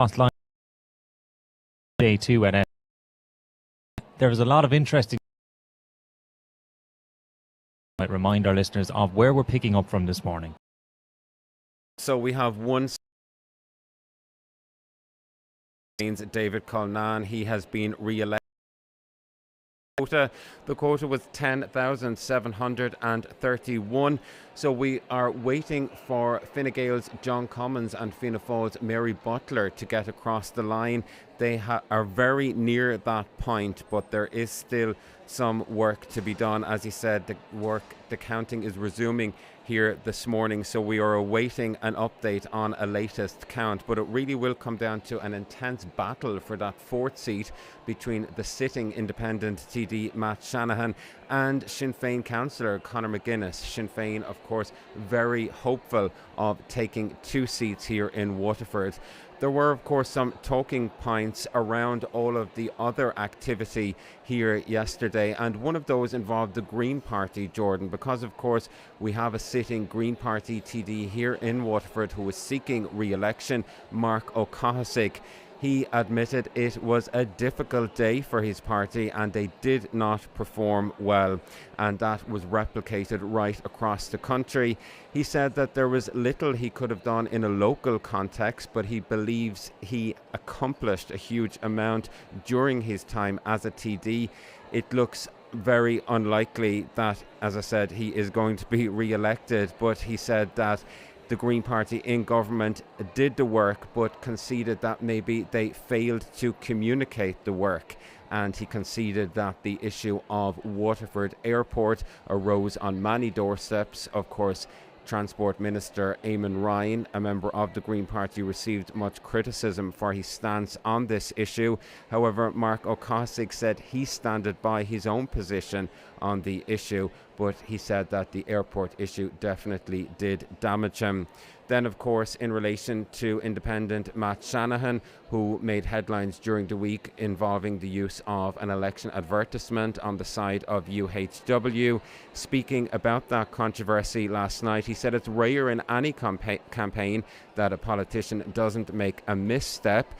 line day two, and there was a lot of interesting. I might remind our listeners of where we're picking up from this morning. So we have one. David Cullinane, he has been re-elected. The quota was 10,731. So we are waiting for Fine Gael's John Commons and Fianna Fáil's Mary Butler to get across the line. They are very near that point, but there is still some work to be done. As he said, the counting is resuming here this morning, so we are awaiting an update on a latest count, but it really will come down to an intense battle for that fourth seat between the sitting independent TD Matt Shanahan and Sinn Féin councillor Conor McGuinness. Sinn Féin, of course, very hopeful of taking two seats here in Waterford. There were, of course, some talking points around all of the other activity here yesterday, and one of those involved the Green Party, Jordan, because, of course, we have a sitting Green Party TD here in Waterford who is seeking re-election, Mark O'Cahasick. He admitted it was a difficult day for his party and they did not perform well, and that was replicated right across the country. He said that there was little he could have done in a local context, but he believes he accomplished a huge amount during his time as a TD. It looks very unlikely that, as I said, he is going to be re-elected, but he said that the Green Party in government did the work but conceded that maybe they failed to communicate the work, and he conceded that the issue of Waterford Airport arose on many doorsteps. Of course, Transport Minister Eamon Ryan, a member of the Green Party, received much criticism for his stance on this issue. However, Mark O'Cahasick said he standed by his own position on the issue, but he said that the airport issue definitely did damage him. Then, of course, in relation to independent Matt Shanahan, who made headlines during the week involving the use of an election advertisement on the side of UHW. Speaking about that controversy last night, he said it's rare in any campaign that a politician doesn't make a misstep.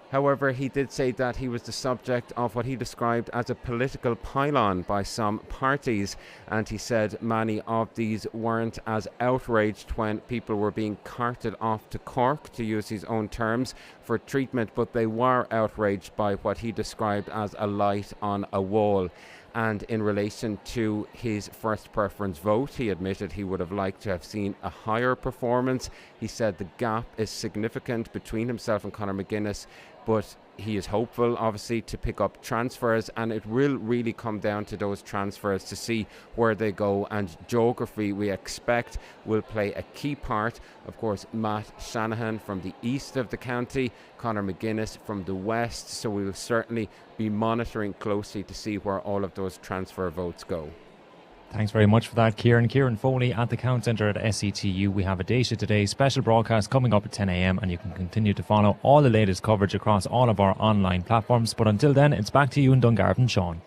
However, he did say that he was the subject of what he described as a political pylon by some parties, and he said many of these weren't as outraged when people were being carted off to Cork, to use his own terms, for treatment, but they were outraged by what he described as a light on a wall. And in relation to his first preference vote, he admitted he would have liked to have seen a higher performance. He said the gap is significant between himself and Conor McGuinness, but he is hopeful, obviously, to pick up transfers, and it will really come down to those transfers to see where they go, and geography, we expect, will play a key part. Of course, Matt Shanahan from the east of the county, Conor McGuinness from the west, so we will certainly be monitoring closely to see where all of those transfer votes go. Thanks very much for that, Kieran. Kieran Foley at the Count Centre at SETU. We have a Daysha Today special broadcast coming up at 10 a.m, and you can continue to follow all the latest coverage across all of our online platforms. But until then, it's back to you in Dungarvan, Sean.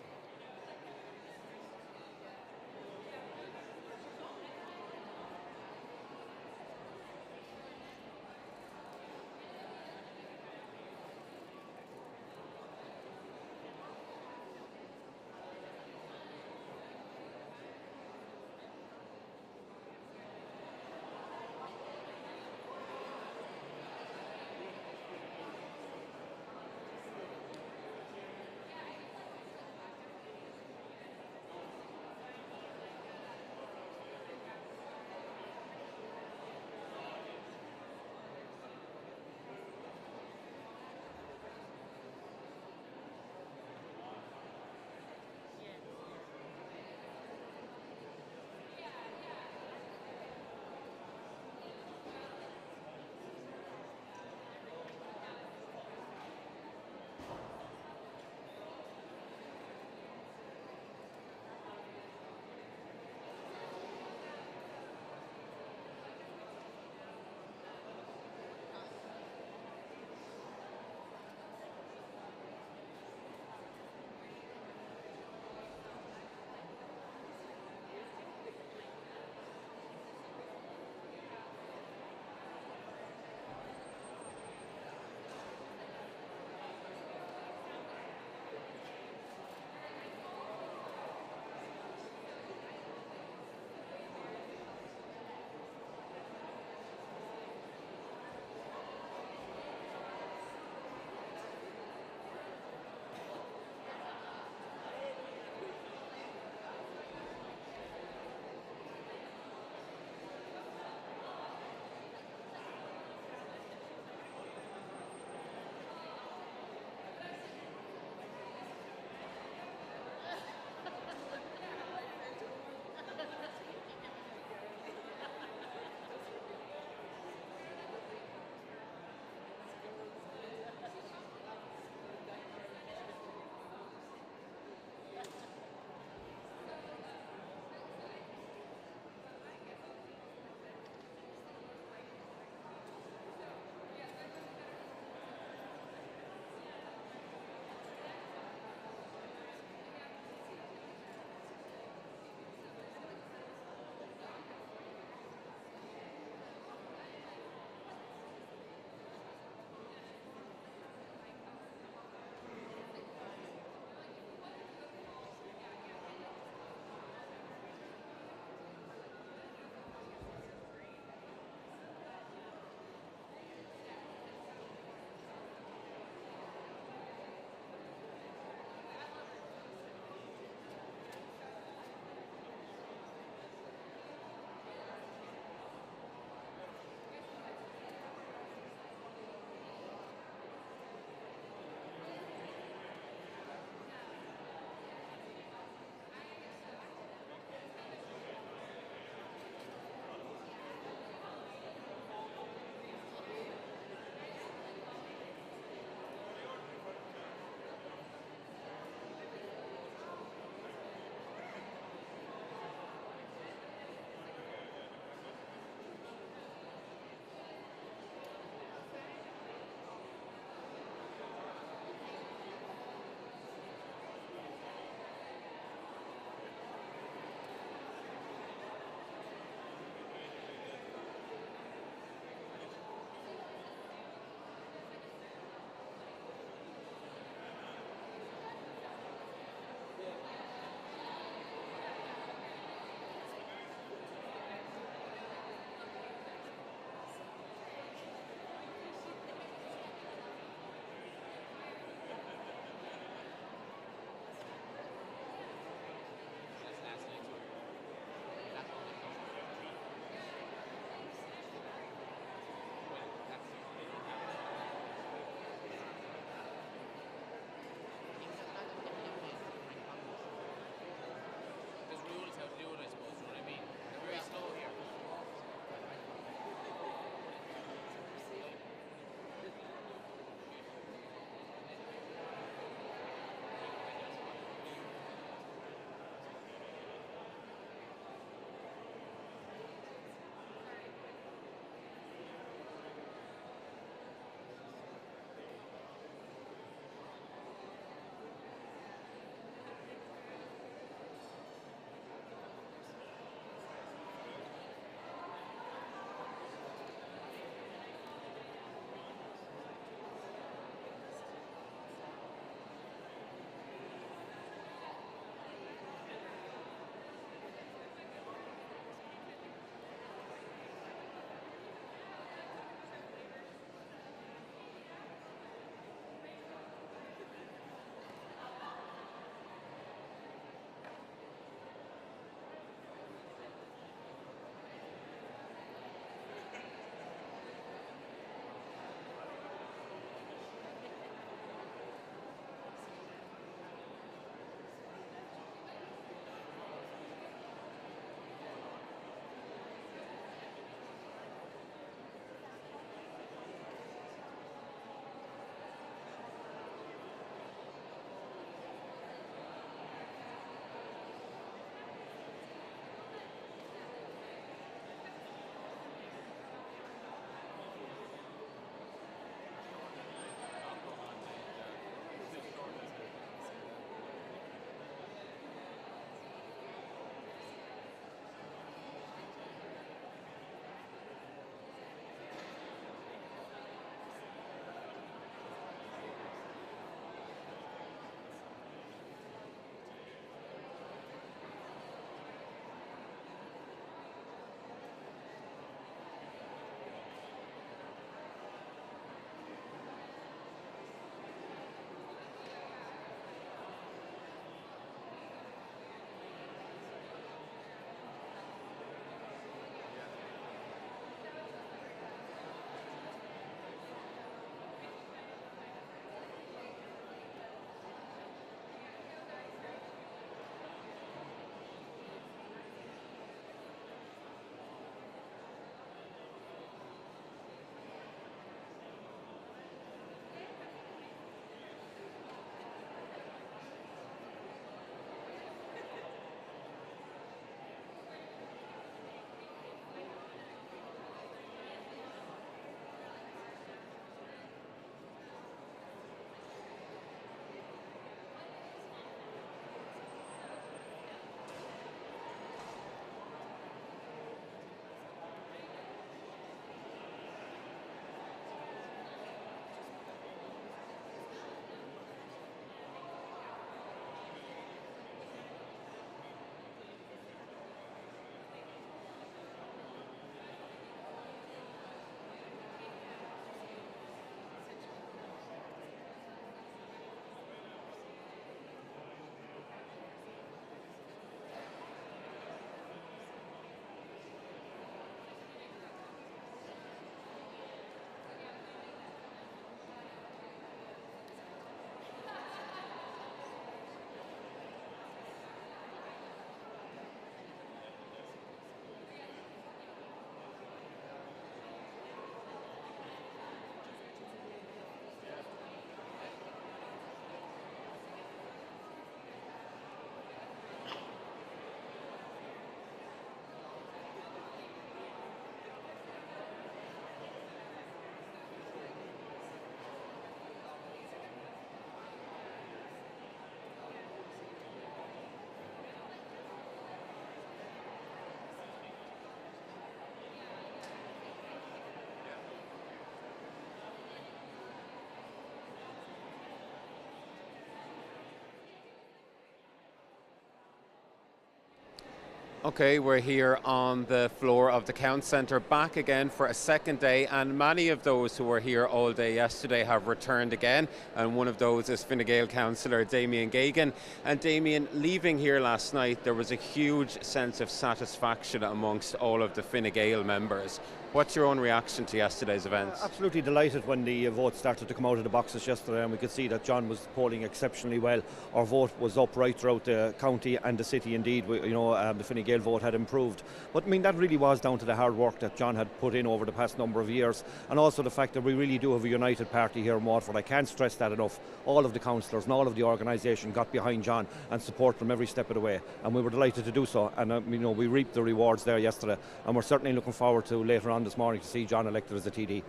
Okay, we're here on the floor of the Count Centre, back again for a second day, and many of those who were here all day yesterday have returned again, and one of those is Fine Gael councillor Damen Gagan. And Damien, leaving here last night, there was a huge sense of satisfaction amongst all of the Fine Gael members. What's your own reaction to yesterday's events? Absolutely delighted when the votes started to come out of the boxes yesterday, and we could see that John was polling exceptionally well. Our vote was up right throughout the county and the city indeed. The Fine Gael vote had improved. But I mean, that really was down to the hard work that John had put in over the past number of years, and also the fact that we really do have a united party here in Waterford. I can't stress that enough. All of the councillors and all of the organisation got behind John and supported him every step of the way, and we were delighted to do so. And we reaped the rewards there yesterday, and we're certainly looking forward to later on this morning to see John elected as a TD.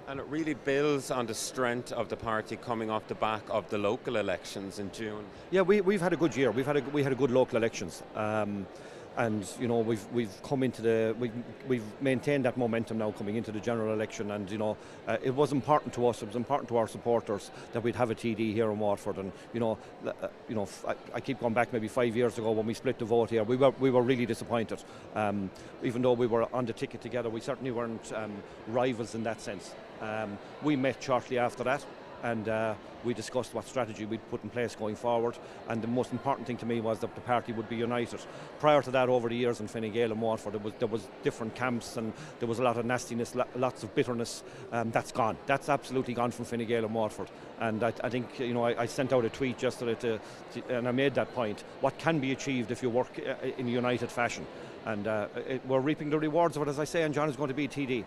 And it really builds on the strength of the party coming off the back of the local elections in June. Yeah, we've had a good year. We had a good local elections. And we've come into we've maintained that momentum now coming into the general election, and it was important to us, it was important to our supporters that we'd have a TD here in Waterford. And I keep going back maybe 5 years ago when we split the vote here, we were really disappointed. Even though we were on the ticket together, we certainly weren't rivals in that sense. We met shortly after that, and we discussed what strategy we'd put in place going forward, and the most important thing to me was that the party would be united. Prior to that, over the years in Fine Gael and Waterford, there was different camps, and there was a lot of nastiness, lots of bitterness. That's gone. That's absolutely gone from Fine Gael and Waterford. And I think I sent out a tweet yesterday and I made that point. What can be achieved if you work in a united fashion? And we're reaping the rewards of it, as I say, and John is going to be TD.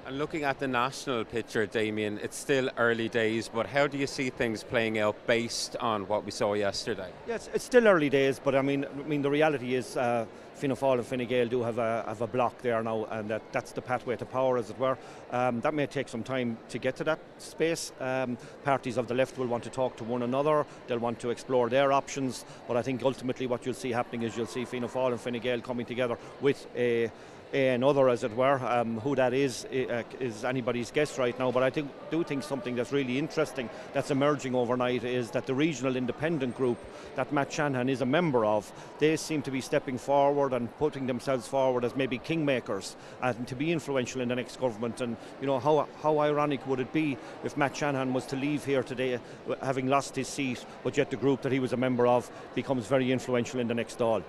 And looking at the national picture, Damien, it's still early days, but how do you see things playing out based on what we saw yesterday? Yes, it's still early days, but I mean the reality is Fianna Fail and Fine Gael do have a block there now, and that's the pathway to power, as it were. That may take some time to get to that space. Parties of the left will want to talk to one another, they'll want to explore their options, but I think ultimately what you'll see happening is you'll see Fianna Fail and Fine Gael coming together with another, as it were. Who that is anybody's guess right now, but I do think something that's really interesting that's emerging overnight is that the regional independent group that Matt Shanahan is a member of, they seem to be stepping forward and putting themselves forward as maybe kingmakers and to be influential in the next government. And how ironic would it be if Matt Shanahan was to leave here today having lost his seat, but yet the group that he was a member of becomes very influential in the next Dáil.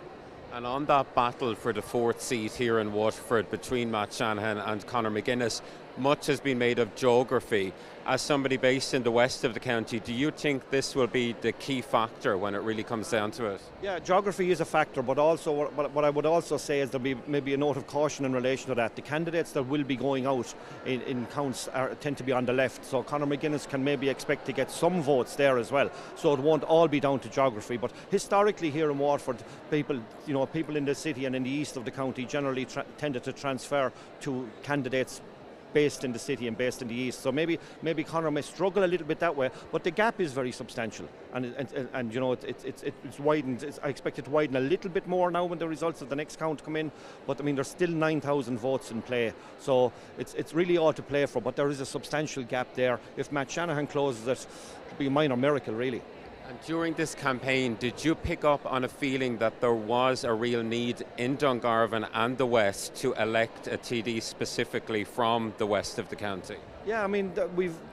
And on that battle for the fourth seat here in Waterford between Matt Shanahan and Conor McGuinness, much has been made of geography. As somebody based in the west of the county, do you think this will be the key factor when it really comes down to it? Yeah, geography is a factor, but also what I would also say is there'll be maybe a note of caution in relation to that. The candidates that will be going out in counts tend to be on the left, so Conor McGuinness can maybe expect to get some votes there as well. So it won't all be down to geography, but historically here in Waterford, people in the city and in the east of the county generally tended to transfer to candidates based in the city and based in the east. So maybe Conor may struggle a little bit that way, but the gap is very substantial, and it's widened. I expect it to widen a little bit more now when the results of the next count come in. But I mean, there's still 9,000 votes in play, so it's really all to play for. But there is a substantial gap there. If Matt Shanahan closes it, it'll be a minor miracle, really. And during this campaign, did you pick up on a feeling that there was a real need in Dungarvan and the West to elect a TD specifically from the west of the county? Yeah, I mean,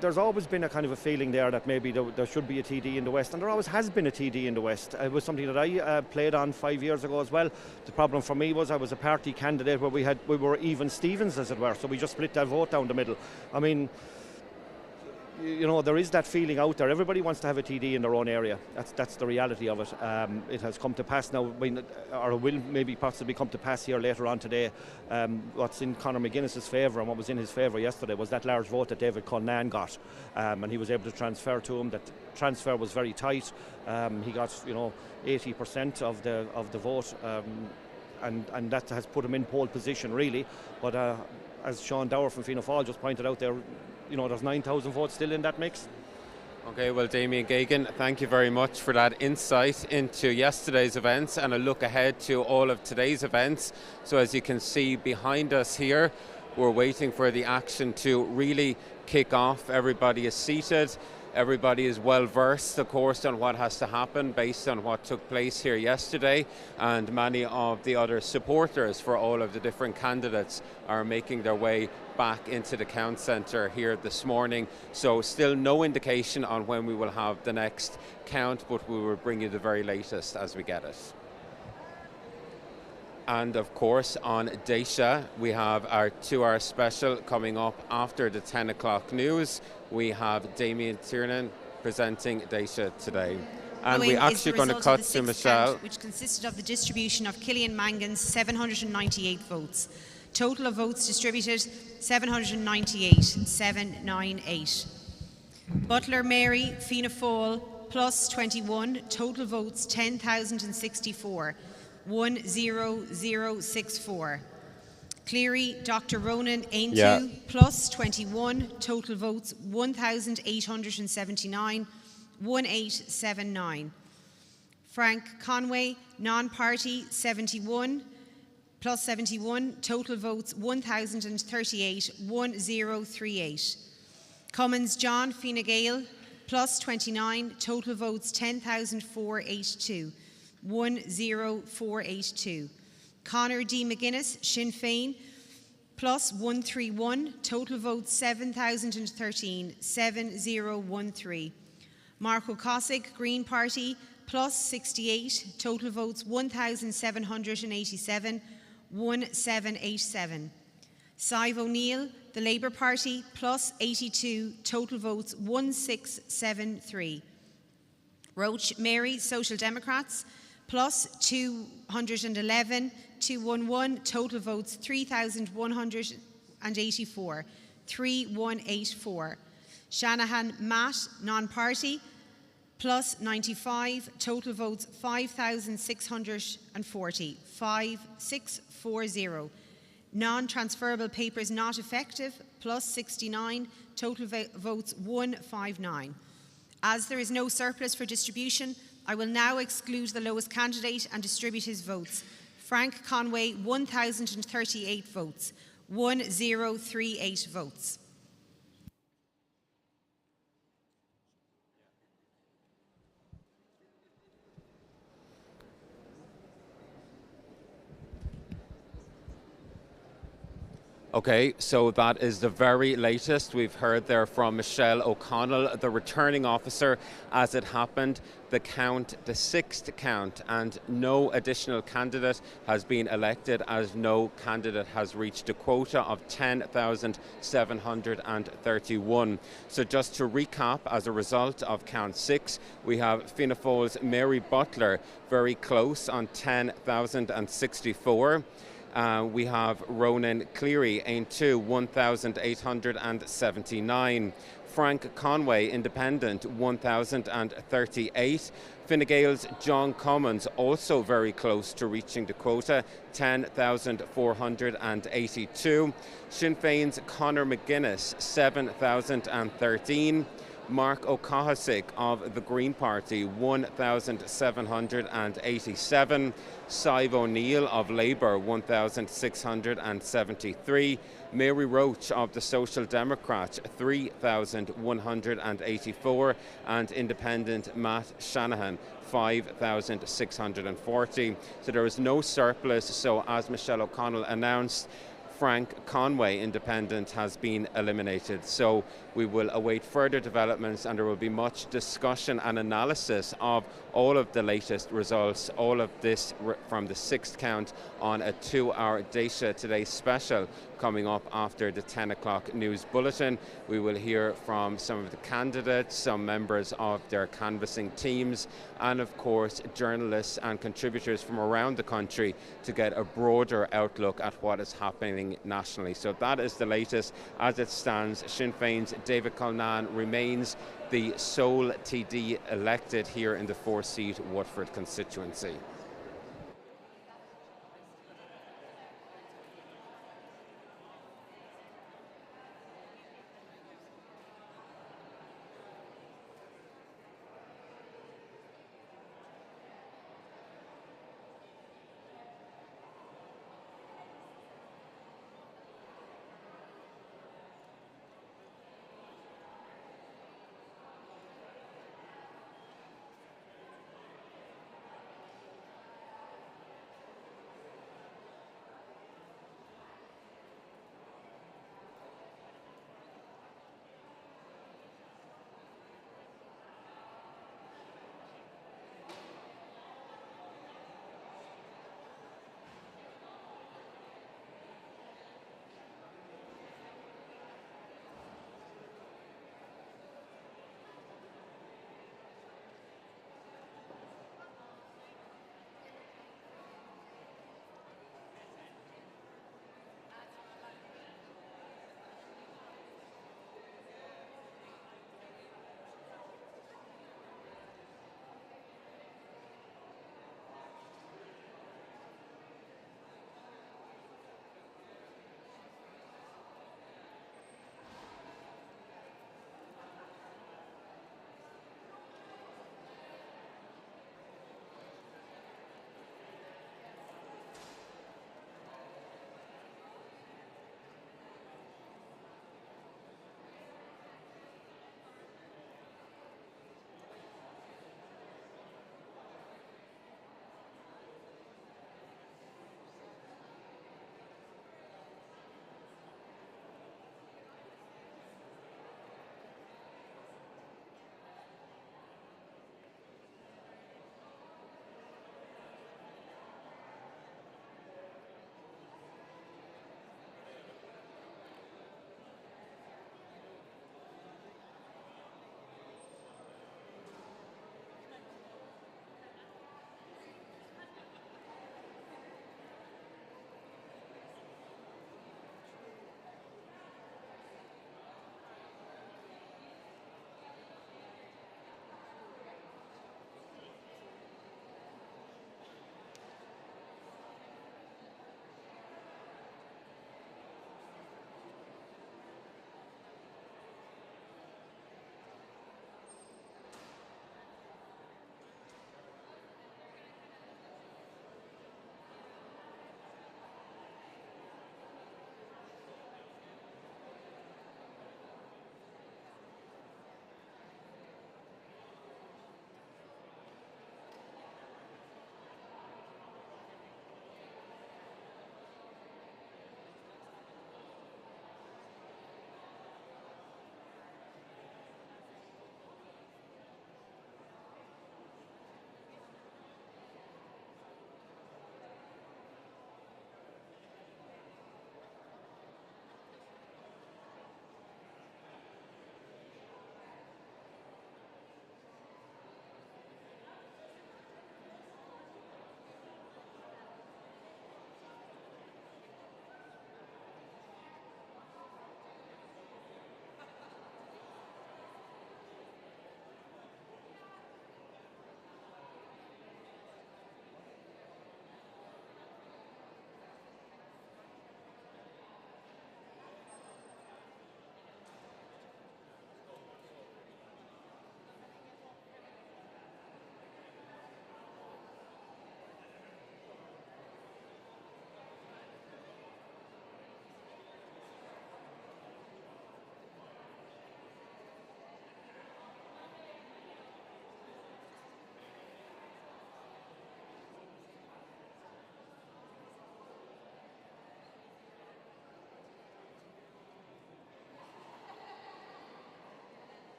there's always been a kind of a feeling there that maybe there should be a TD in the West, and there always has been a TD in the West. It was something that I played on 5 years ago as well. The problem for me was I was a party candidate where we were even Stevens, as it were, so we just split that vote down the middle. I mean, there is that feeling out there. Everybody wants to have a TD in their own area. That's the reality of it. It has come to pass now, or will maybe possibly come to pass here later on today. What's in Conor McGuinness's favour and what was in his favour yesterday was that large vote that David Cullinane got, and he was able to transfer to him. That transfer was very tight. He got 80% of the vote, and that has put him in pole position really. But as Sean Dower from Fianna Fail just pointed out there, there's 9,000 votes still in that mix. Okay, well, Damen Gagan, thank you very much for that insight into yesterday's events and a look ahead to all of today's events. So as you can see behind us here, we're waiting for the action to really kick off. Everybody is seated. Everybody is well versed, of course, on what has to happen based on what took place here yesterday, and many of the other supporters for all of the different candidates are making their way back into the count centre here this morning. So still no indication on when we will have the next count, but we will bring you the very latest as we get it. And of course on Daisha we have our 2-hour special coming up after the 10 o'clock news. We have Damien Tiernan presenting Daisha today. And we're actually going to cut to Michelle. Which consisted of the distribution of Kieran Mangan's 798 votes. Total of votes distributed 798, 798. Butler Mary, Fianna Fail, plus 21. Total votes 10,064. 10064. Cleary, Dr. Ronan, Aintu, plus 21. Total votes 1,879. 1879. Frank Conway, non-party 71, plus 71. Total votes 1,038. 1038. Cummins John, Fine Gael, plus 29. Total votes 10,482. 10482. Conor D. McGuinness, Sinn Féin, plus 131. Total votes 7,013. 7013. Marco Cossack, Green Party, plus 68. Total votes 1,787. 1787. Sive O'Neill, the Labour Party, plus 82. Total votes 1673. Roach Mary, Social Democrats, plus 211, 211, total votes 3,184, 3184. Shanahan Matt, non-party, plus 95, total votes 5,640, 5640. Non-transferable papers not effective, plus 69, total votes 159. As there is no surplus for distribution, I will now exclude the lowest candidate and distribute his votes. Frank Conway, 1,038 votes. 1038 votes. Okay, so that is the very latest. We've heard there from Michelle O'Connell, the returning officer, as it happened. The count, the 6th count, and no additional candidate has been elected, as no candidate has reached a quota of 10,731. So just to recap, as a result of count 6, we have Fianna Fáil's Mary Butler very close on 10,064. We have Ronan Cleary, Aintu, 1,879. Frank Conway, Independent, 1,038. Fine Gael's John Cummins, also very close to reaching the quota, 10,482. Sinn Féin's Conor McGuinness, 7,013. Mark O'Cahasick of the Green Party, 1,787. Sive O'Neill of Labour, 1,673. Mary Roach of the Social Democrats, 3,184. And Independent Matt Shanahan, 5,640. So there is no surplus. So as Michelle O'Connell announced, Frank Conway, Independent, has been eliminated. So we will await further developments, and there will be much discussion and analysis of all of the latest results, all of this from the 6th count on a 2-hour Daisha Today special coming up after the 10 o'clock news bulletin. We will hear from some of the candidates, some members of their canvassing teams, and of course journalists and contributors from around the country to get a broader outlook at what is happening nationally. So that is the latest. As it stands, Sinn Féin's David Cullinane remains the sole TD elected here in the 4-seat Waterford constituency.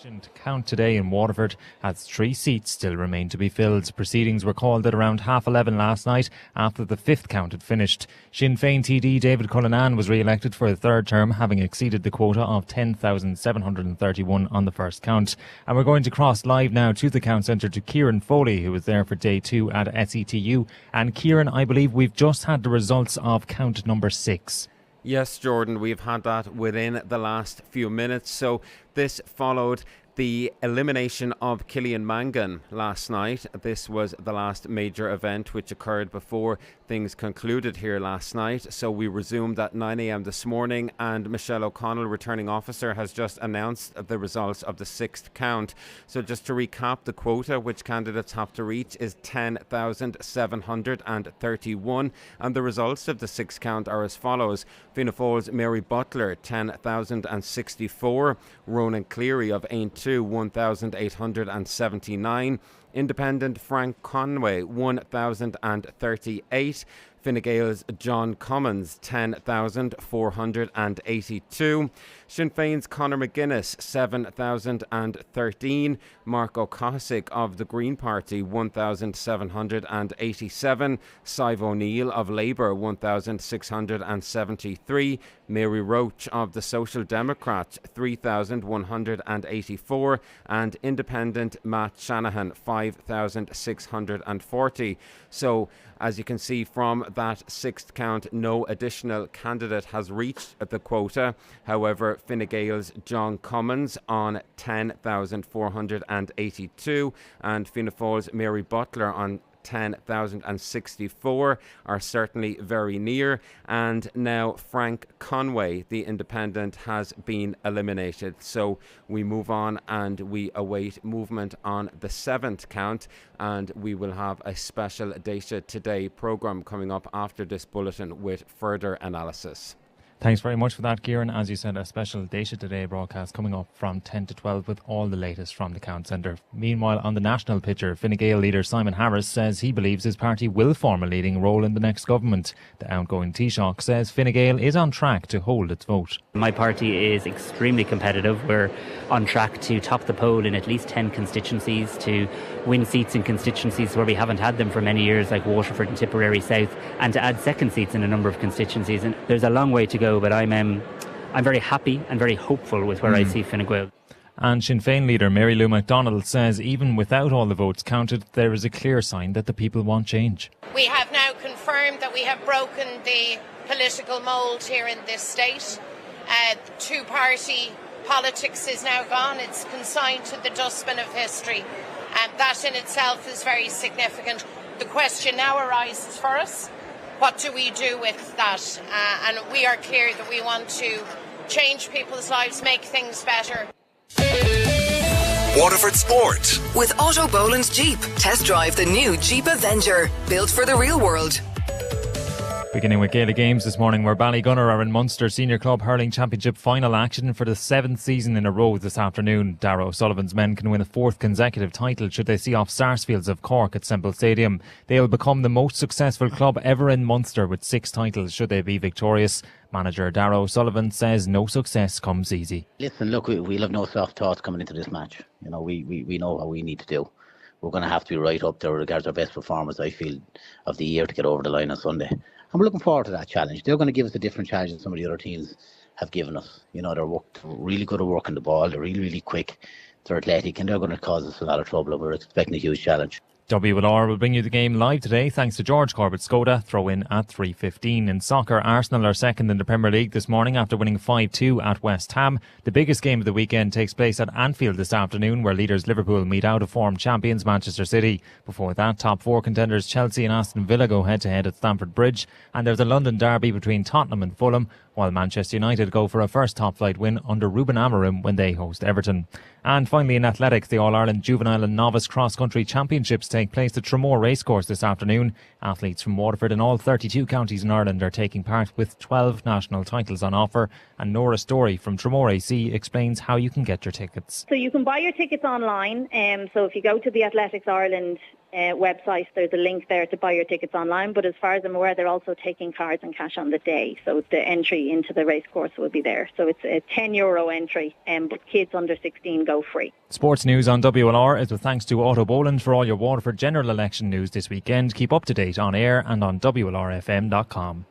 To count today in Waterford, as 3 seats still remain to be filled. Proceedings were called at around 11:30 last night after the 5th count had finished. Sinn Féin TD David Cullinane was re-elected for a 3rd term, having exceeded the quota of 10,731 on the first count. And we're going to cross live now to the count centre to Kieran Foley, who was there for day 2 at SETU. And Kieran, I believe we've just had the results of count number 6. Yes, Jordan, we've had that within the last few minutes. So this followed the elimination of Kieran Mangan last night. This was the last major event which occurred before things concluded here last night. So we resumed at 9 a.m. this morning, and Michelle O'Connell, returning officer, has just announced the results of the 6th count. So just to recap, the quota which candidates have to reach is 10,731, and the results of the 6th count are as follows. Fianna Fáil's Mary Butler, 10,064. Ronan Cleary of Aintree, 1,879. Independent Frank Conway, 1,038. Fine Gael's John Commons, 10,482. Sinn Féin's Conor McGuinness, 7,013. Mark O'Cosick of the Green Party, 1,787. Sive O'Neill of Labour, 1,673. Mary Roach of the Social Democrats, 3,184. And Independent Matt Shanahan, 5,640. So, as you can see from that 6th count, no additional candidate has reached the quota. However, Fine Gael's John Commons on 10,482 and Fianna Fáil's Mary Butler on 10,064 are certainly very near. And now Frank Conway, the independent, has been eliminated. So we move on and we await movement on the 7th count, and we will have a special Data Today programme coming up after this bulletin with further analysis. Thanks very much for that, Kieran. As you said, a special Data Today broadcast coming up from 10 to 12 with all the latest from the count centre. Meanwhile, on the national picture, Fine Gael leader Simon Harris says he believes his party will form a leading role in the next government. The outgoing Taoiseach says Fine Gael is on track to hold its vote. My party is extremely competitive. We're on track to top the poll in at least 10 constituencies, to win seats in constituencies where we haven't had them for many years, like Waterford and Tipperary South, and to add second seats in a number of constituencies. And there's a long way to go, but I'm very happy and very hopeful with where I see Fine Gael. And Sinn Féin leader Mary Lou MacDonald says even without all the votes counted, there is a clear sign that the people want change. We have now confirmed that we have broken the political mould here in this state. Two-party politics is now gone. It's consigned to the dustbin of history. And that in itself is very significant. The question now arises for us, what do we do with that? And we are clear that we want to change people's lives, make things better. Waterford Sport. With Otto Boland's Jeep. Test drive the new Jeep Avenger. Built for the real world. Beginning with Gaelic games this morning, where Ballygunner are in Munster Senior Club Hurling Championship final action for the 7th season in a row this afternoon. Darragh O'Sullivan's men can win a 4th consecutive title should they see off Sarsfields of Cork at Semple Stadium. They'll become the most successful club ever in Munster with 6 titles should they be victorious. Manager Darragh O'Sullivan says no success comes easy. Listen, look, we'll have no soft thoughts coming into this match. You know, we know what we need to do. We're going to have to be right up there regards our best performance, I feel, of the year to get over the line on Sunday. And we're looking forward to that challenge. They're going to give us a different challenge than some of the other teams have given us. You know, they're really good at working the ball. They're really, really quick. They're athletic, and they're going to cause us a lot of trouble. We're expecting a huge challenge. WLR will bring you the game live today thanks to George Corbett Skoda. Throw in at 3:15. In soccer, Arsenal are second in the Premier League this morning after winning 5-2 at West Ham. The biggest game of the weekend takes place at Anfield this afternoon, where leaders Liverpool meet out of form champions Manchester City. Before that, top 4 contenders Chelsea and Aston Villa go head to head at Stamford Bridge, and there's a London derby between Tottenham and Fulham, while Manchester United go for a first top-flight win under Ruben Amorim when they host Everton. And finally in athletics, the All-Ireland Juvenile and Novice Cross-Country Championships take place at Tramore Racecourse this afternoon. Athletes from Waterford and all 32 counties in Ireland are taking part with 12 national titles on offer. And Nora Story from Tramore AC explains how you can get your tickets. So you can buy your tickets online. So if you go to the Athletics Ireland website. There's a link there to buy your tickets online, but as far as I'm aware, they're also taking cards and cash on the day. So the entry into the racecourse will be there. So it's a €10 entry, but kids under 16 go free. Sports news on WLR is with thanks to Otto Boland for all your Waterford general election news this weekend. Keep up to date on air and on WLRFM.com.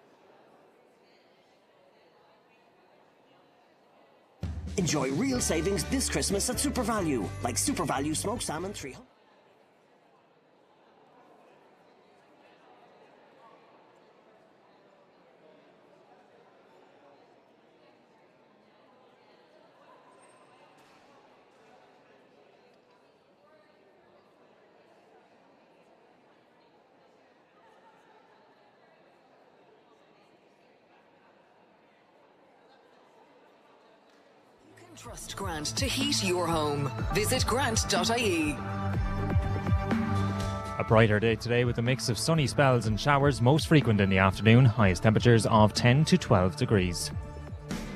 Enjoy real savings this Christmas at SuperValue, like SuperValue smoked salmon 300. Trust Grant to heat your home. Visit grant.ie. A brighter day today with a mix of sunny spells and showers, most frequent in the afternoon. Highest temperatures of 10 to 12 degrees.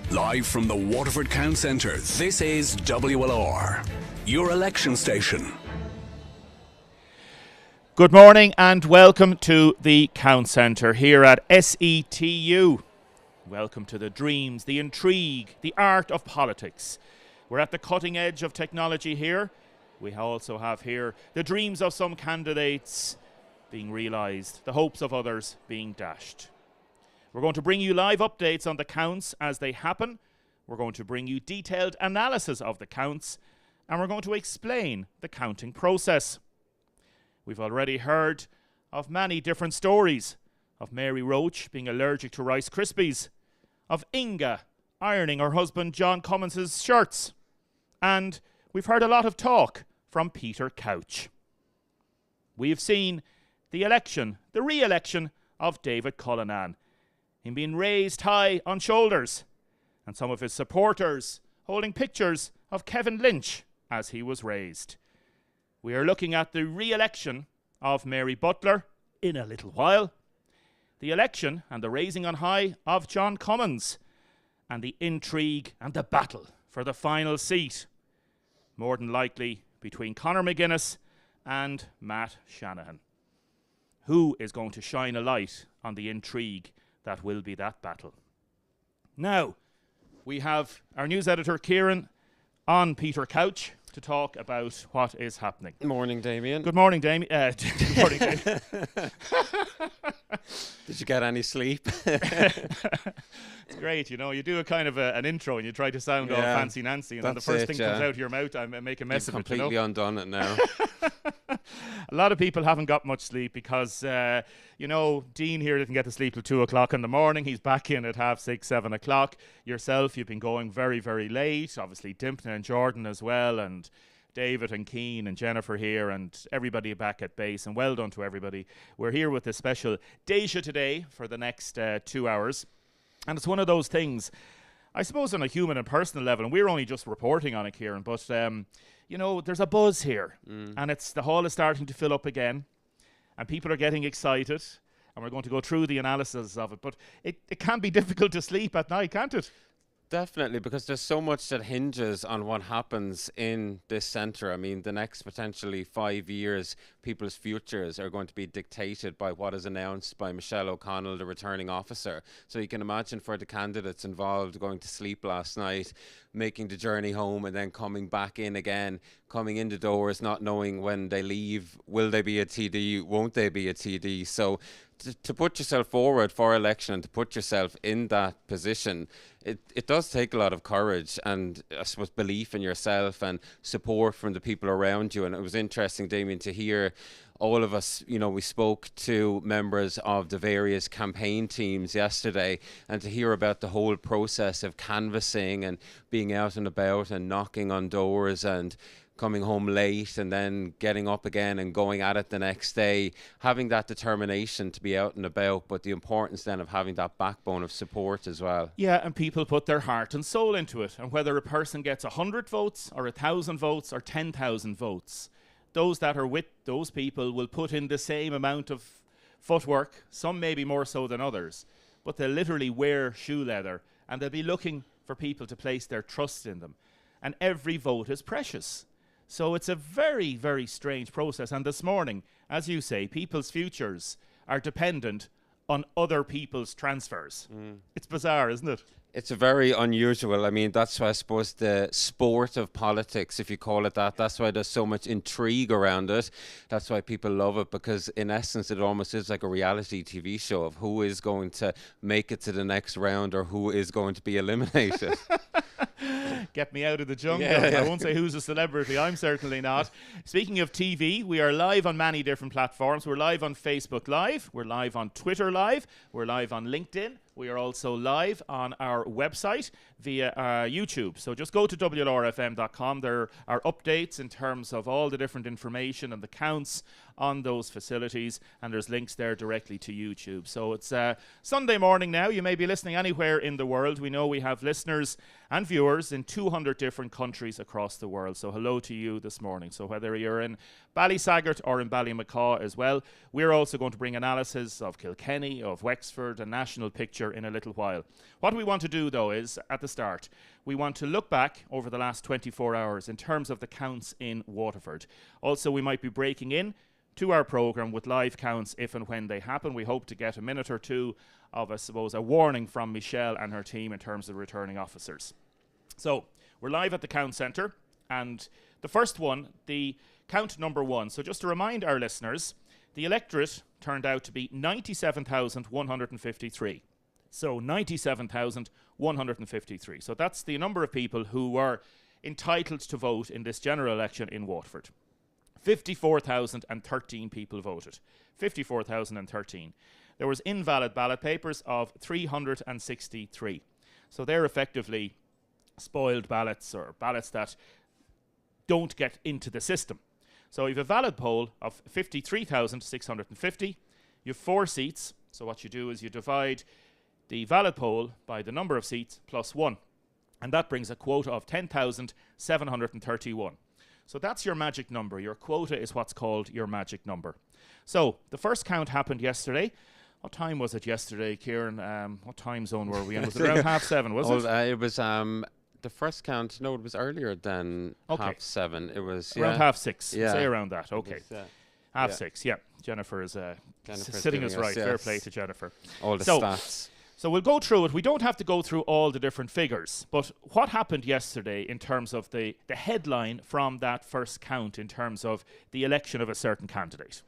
Live from the Waterford Count Centre, this is WLR, your election station. Good morning and welcome to the Count Centre here at SETU. Welcome to the dreams, the intrigue, the art of politics. We're at the cutting edge of technology here. We also have here the dreams of some candidates being realised, the hopes of others being dashed. We're going to bring you live updates on the counts as they happen. We're going to bring you detailed analysis of the counts, and we're going to explain the counting process. We've already heard of many different stories, of Mary Roach being allergic to Rice Krispies, of Inga ironing her husband John Cummins' shirts, and we've heard a lot of talk from Peter Couch. We've seen the election, the re-election of David Cullinane, him being raised high on shoulders, and some of his supporters holding pictures of Kevin Lynch as he was raised. We are looking at the re-election of Mary Butler in a little while, the election and the raising on high of John Cummins, and the intrigue and the battle for the final seat, more than likely between Conor McGuinness and Matt Shanahan. Who is going to shine a light on the intrigue that will be that battle? Now, we have our news editor Kieran on Peter Couch to talk about what is happening. Morning, Damien. Good morning, Damien. Good morning, Damien. Did you get any sleep? It's great, you know. You do a kind of an intro and you try to sound all fancy Nancy, and then the first thing comes out of your mouth, I make a mess of it. Completely undone it now. A lot of people haven't got much sleep because, Dean here didn't get to sleep till 2 o'clock in the morning. He's back in at 6:30, 7 o'clock. Yourself, you've been going very, very late. Obviously, Dimpton and Jordan as well, and David and Keane and Jennifer here, and everybody back at base, and well done to everybody. We're here with a special Deja today for the next 2 hours, and it's one of those things, I suppose, on a human and personal level, and we're only just reporting on it, Kieran, but there's a buzz here, and the hall is starting to fill up again, and people are getting excited, and we're going to go through the analysis of it, but it can be difficult to sleep at night, can't it? Definitely, because there's so much that hinges on what happens in this centre. I mean, the next potentially 5 years, people's futures are going to be dictated by what is announced by Michelle O'Connell, the returning officer. So you can imagine for the candidates involved going to sleep last night, making the journey home, and then coming back in again, coming in the doors, not knowing when they leave, will they be a TD, won't they be a TD? So to put yourself forward for election and to put yourself in that position, it does take a lot of courage and, I suppose, belief in yourself and support from the people around you. And it was interesting, Damien, to hear all of us, we spoke to members of the various campaign teams yesterday, and to hear about the whole process of canvassing and being out and about and knocking on doors and coming home late and then getting up again and going at it the next day, having that determination to be out and about, but the importance then of having that backbone of support as well. Yeah, and people put their heart and soul into it, and whether a person gets 100 votes or 1,000 votes or 10,000 votes, those that are with those people will put in the same amount of footwork, some maybe more so than others, but they'll literally wear shoe leather, and they'll be looking for people to place their trust in them. And every vote is precious. So it's a very, very strange process. And this morning, as you say, people's futures are dependent on other people's transfers. It's bizarre, isn't it? It's very unusual. I mean, that's why I suppose the sport of politics, if you call it that, that's why there's so much intrigue around it. That's why people love it, because in essence it almost is like a reality TV show of who is going to make it to the next round or who is going to be eliminated. Get me out of the jungle. Yeah. I won't say who's a celebrity. I'm certainly not. Speaking of TV, we are live on many different platforms. We're live on Facebook Live. We're live on Twitter Live. We're live on LinkedIn. We are also live on our website via YouTube. So just go to WLRFM.com. There are updates in terms of all the different information and the counts on those facilities, and there's links there directly to YouTube. So it's Sunday morning now. You may be listening anywhere in the world. We know we have listeners and viewers in 200 different countries across the world. So hello to you this morning. So whether you're in Ballysaggart or in Ballymacaw as well, we're also going to bring analysis of Kilkenny, of Wexford, a national picture in a little while. What we want to do, though, is at the start, we want to look back over the last 24 hours in terms of the counts in Waterford. Also, we might be breaking in to our programme with live counts if and when they happen. We hope to get a minute or two of, I suppose, a warning from Michelle and her team in terms of returning officers. So, we're live at the count centre, and the first one, the count number 1. So just to remind our listeners, the electorate turned out to be 97,153. So 97,153. So that's the number of people who were entitled to vote in this general election in Waterford. 54,013 people voted. 54,013. There was invalid ballot papers of 363. So they're effectively spoiled ballots, or ballots that don't get into the system. So you have a valid poll of 53,650. You have 4 seats. So what you do is you divide the valid poll by the number of seats plus 1. And that brings a quota of 10,731. So that's your magic number. Your quota is what's called your magic number. So the first count happened yesterday. What time was it yesterday, Kieran? What time zone were we in? Was it around 7:30, was it? It was the first count. No, it was earlier than 7:30. It was around 6:30. Yeah. Say around that. Okay. 6:30. Yeah. Jennifer is sitting us right. Fair play to Jennifer. All the stats. So we'll go through it. We don't have to go through all the different figures, but what happened yesterday in terms of the headline from that first count in terms of the election of a certain candidate?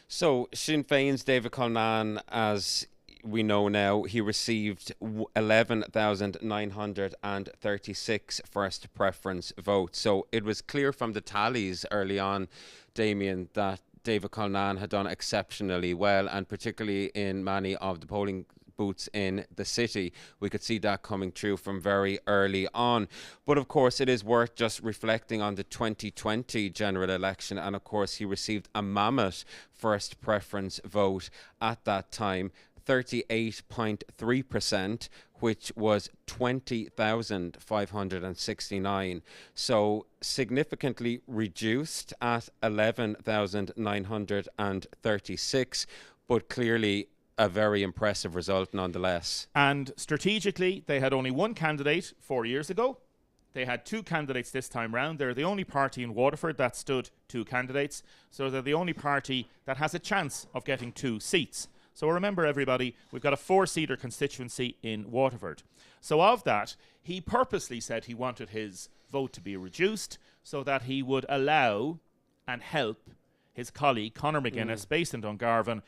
So Sinn Féin's David Cullinane, as we know now, he received 11,936 first preference votes. So it was clear from the tallies early on, Damien, that David Cullinane had done exceptionally well, and particularly in many of the polling booths in the city. We could see that coming through from very early on. But of course, it is worth just reflecting on the 2020 general election. And of course, he received a mammoth first preference vote at that time, 38.3%, which was 20,569. So significantly reduced at 11,936, but clearly a very impressive result nonetheless. And strategically, they had only one candidate 4 years ago. They had 2 candidates this time round. They're the only party in Waterford that stood 2 candidates. So they're the only party that has a chance of getting 2 seats. So remember, everybody, we've got a 4-seater constituency in Waterford. So of that, he purposely said he wanted his vote to be reduced so that he would allow and help his colleague, Conor McGuinness, based in Dungarvan,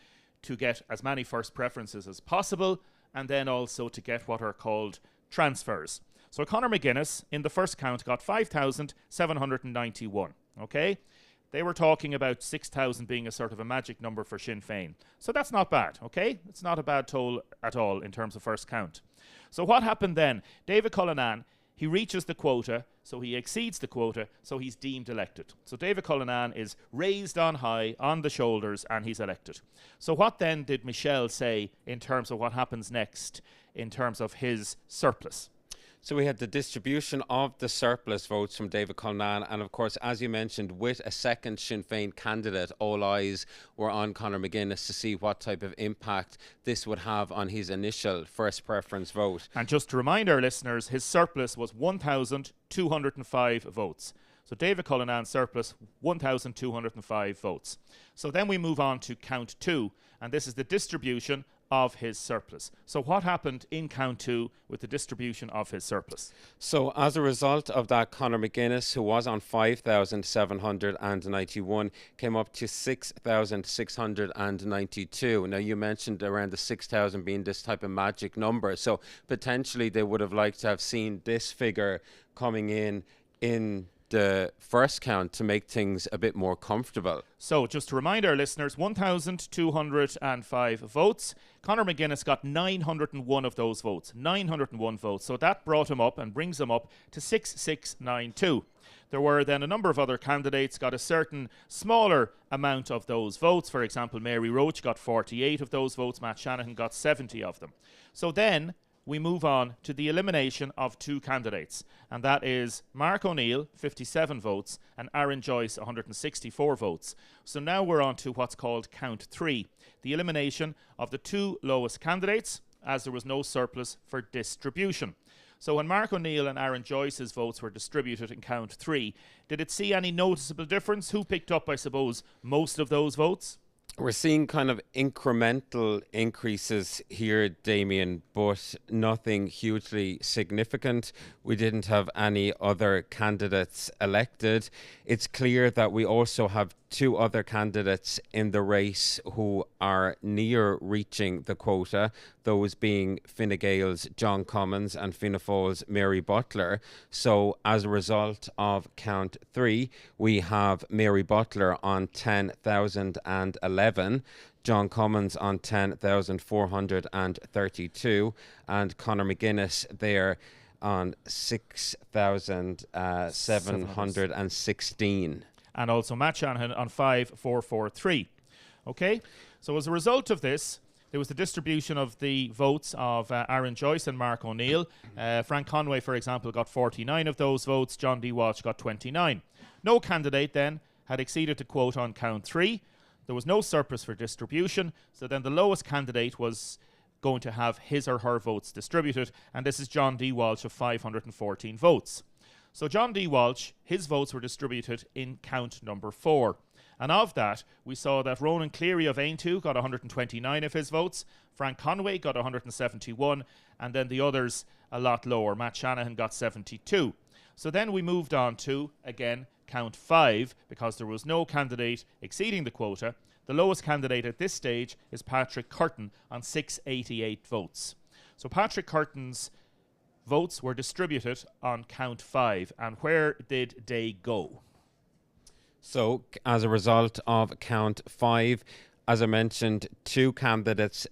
to get as many first preferences as possible, and then also to get what are called transfers. So Conor McGuinness, in the first count, got 5,791, okay? They were talking about 6,000 being a sort of a magic number for Sinn Féin. So that's not bad, okay? It's not a bad toll at all in terms of first count. So what happened then? David Cullinane, he reaches the quota, so he exceeds the quota, so he's deemed elected. So David Cullinane is raised on high, on the shoulders, and he's elected. So what then did Michelle say in terms of what happens next in terms of his surplus? So we had the distribution of the surplus votes from David Cullinane, and of course, as you mentioned, with a second Sinn Féin candidate, all eyes were on Conor McGuinness to see what type of impact this would have on his initial first preference vote. And just to remind our listeners, his surplus was 1,205 votes. So So David Cullinane surplus 1,205 votes. So then we move on to count 2, and this is the distribution of his surplus. So what happened in count 2 with the distribution of his surplus? So as a result of that, Conor McGuinness, who was on 5,791, came up to 6,692. Now, you mentioned around the 6,000 being this type of magic number. So potentially they would have liked to have seen this figure coming in the first count to make things a bit more comfortable. So just to remind our listeners, 1,205 votes. Conor McGuinness got 901 of those votes, 901 votes. So that brought him up and brings him up to 6,692. There were then a number of other candidates got a certain smaller amount of those votes. For example, Mary Roach got 48 of those votes. Matt Shanahan got 70 of them. So then we move on to the elimination of 2 candidates, and that is Mark O'Neill, 57 votes, and Aaron Joyce, 164 votes. So now we're on to what's called count 3, the elimination of the 2 lowest candidates, as there was no surplus for distribution. So when Mark O'Neill and Aaron Joyce's votes were distributed in count 3, did it see any noticeable difference? Who picked up, I suppose, most of those votes? We're seeing kind of incremental increases here, Damien, but nothing hugely significant. We didn't have any other candidates elected. It's clear that we also have 2 other candidates in the race who are near reaching the quota, those being Fine Gael's John Cummins and Fianna Fáil's Mary Butler. So as a result of count 3, we have Mary Butler on 10,011, John Cummins on 10,432, and Conor McGuinness there on 6,716. And also Matt Shanahan on 5,443. Okay, so as a result of this, there was the distribution of the votes of Aaron Joyce and Mark O'Neill. Frank Conway, for example, got 49 of those votes. John D. Walsh got 29. No candidate then had exceeded the quota on count 3. There was no surplus for distribution, so then the lowest candidate was going to have his or her votes distributed, and this is John D. Walsh of 514 votes. So John D. Walsh, his votes were distributed in count number 4. And of that, we saw that Ronan Cleary of Aintu got 129 of his votes, Frank Conway got 171, and then the others a lot lower. Matt Shanahan got 72. So then we moved on to, again, count 5, because there was no candidate exceeding the quota. The lowest candidate at this stage is Patrick Curtin on 688 votes. So Patrick Curtin's votes were distributed on count 5, and where did they go? So as a result of count 5, as I mentioned, 2 candidates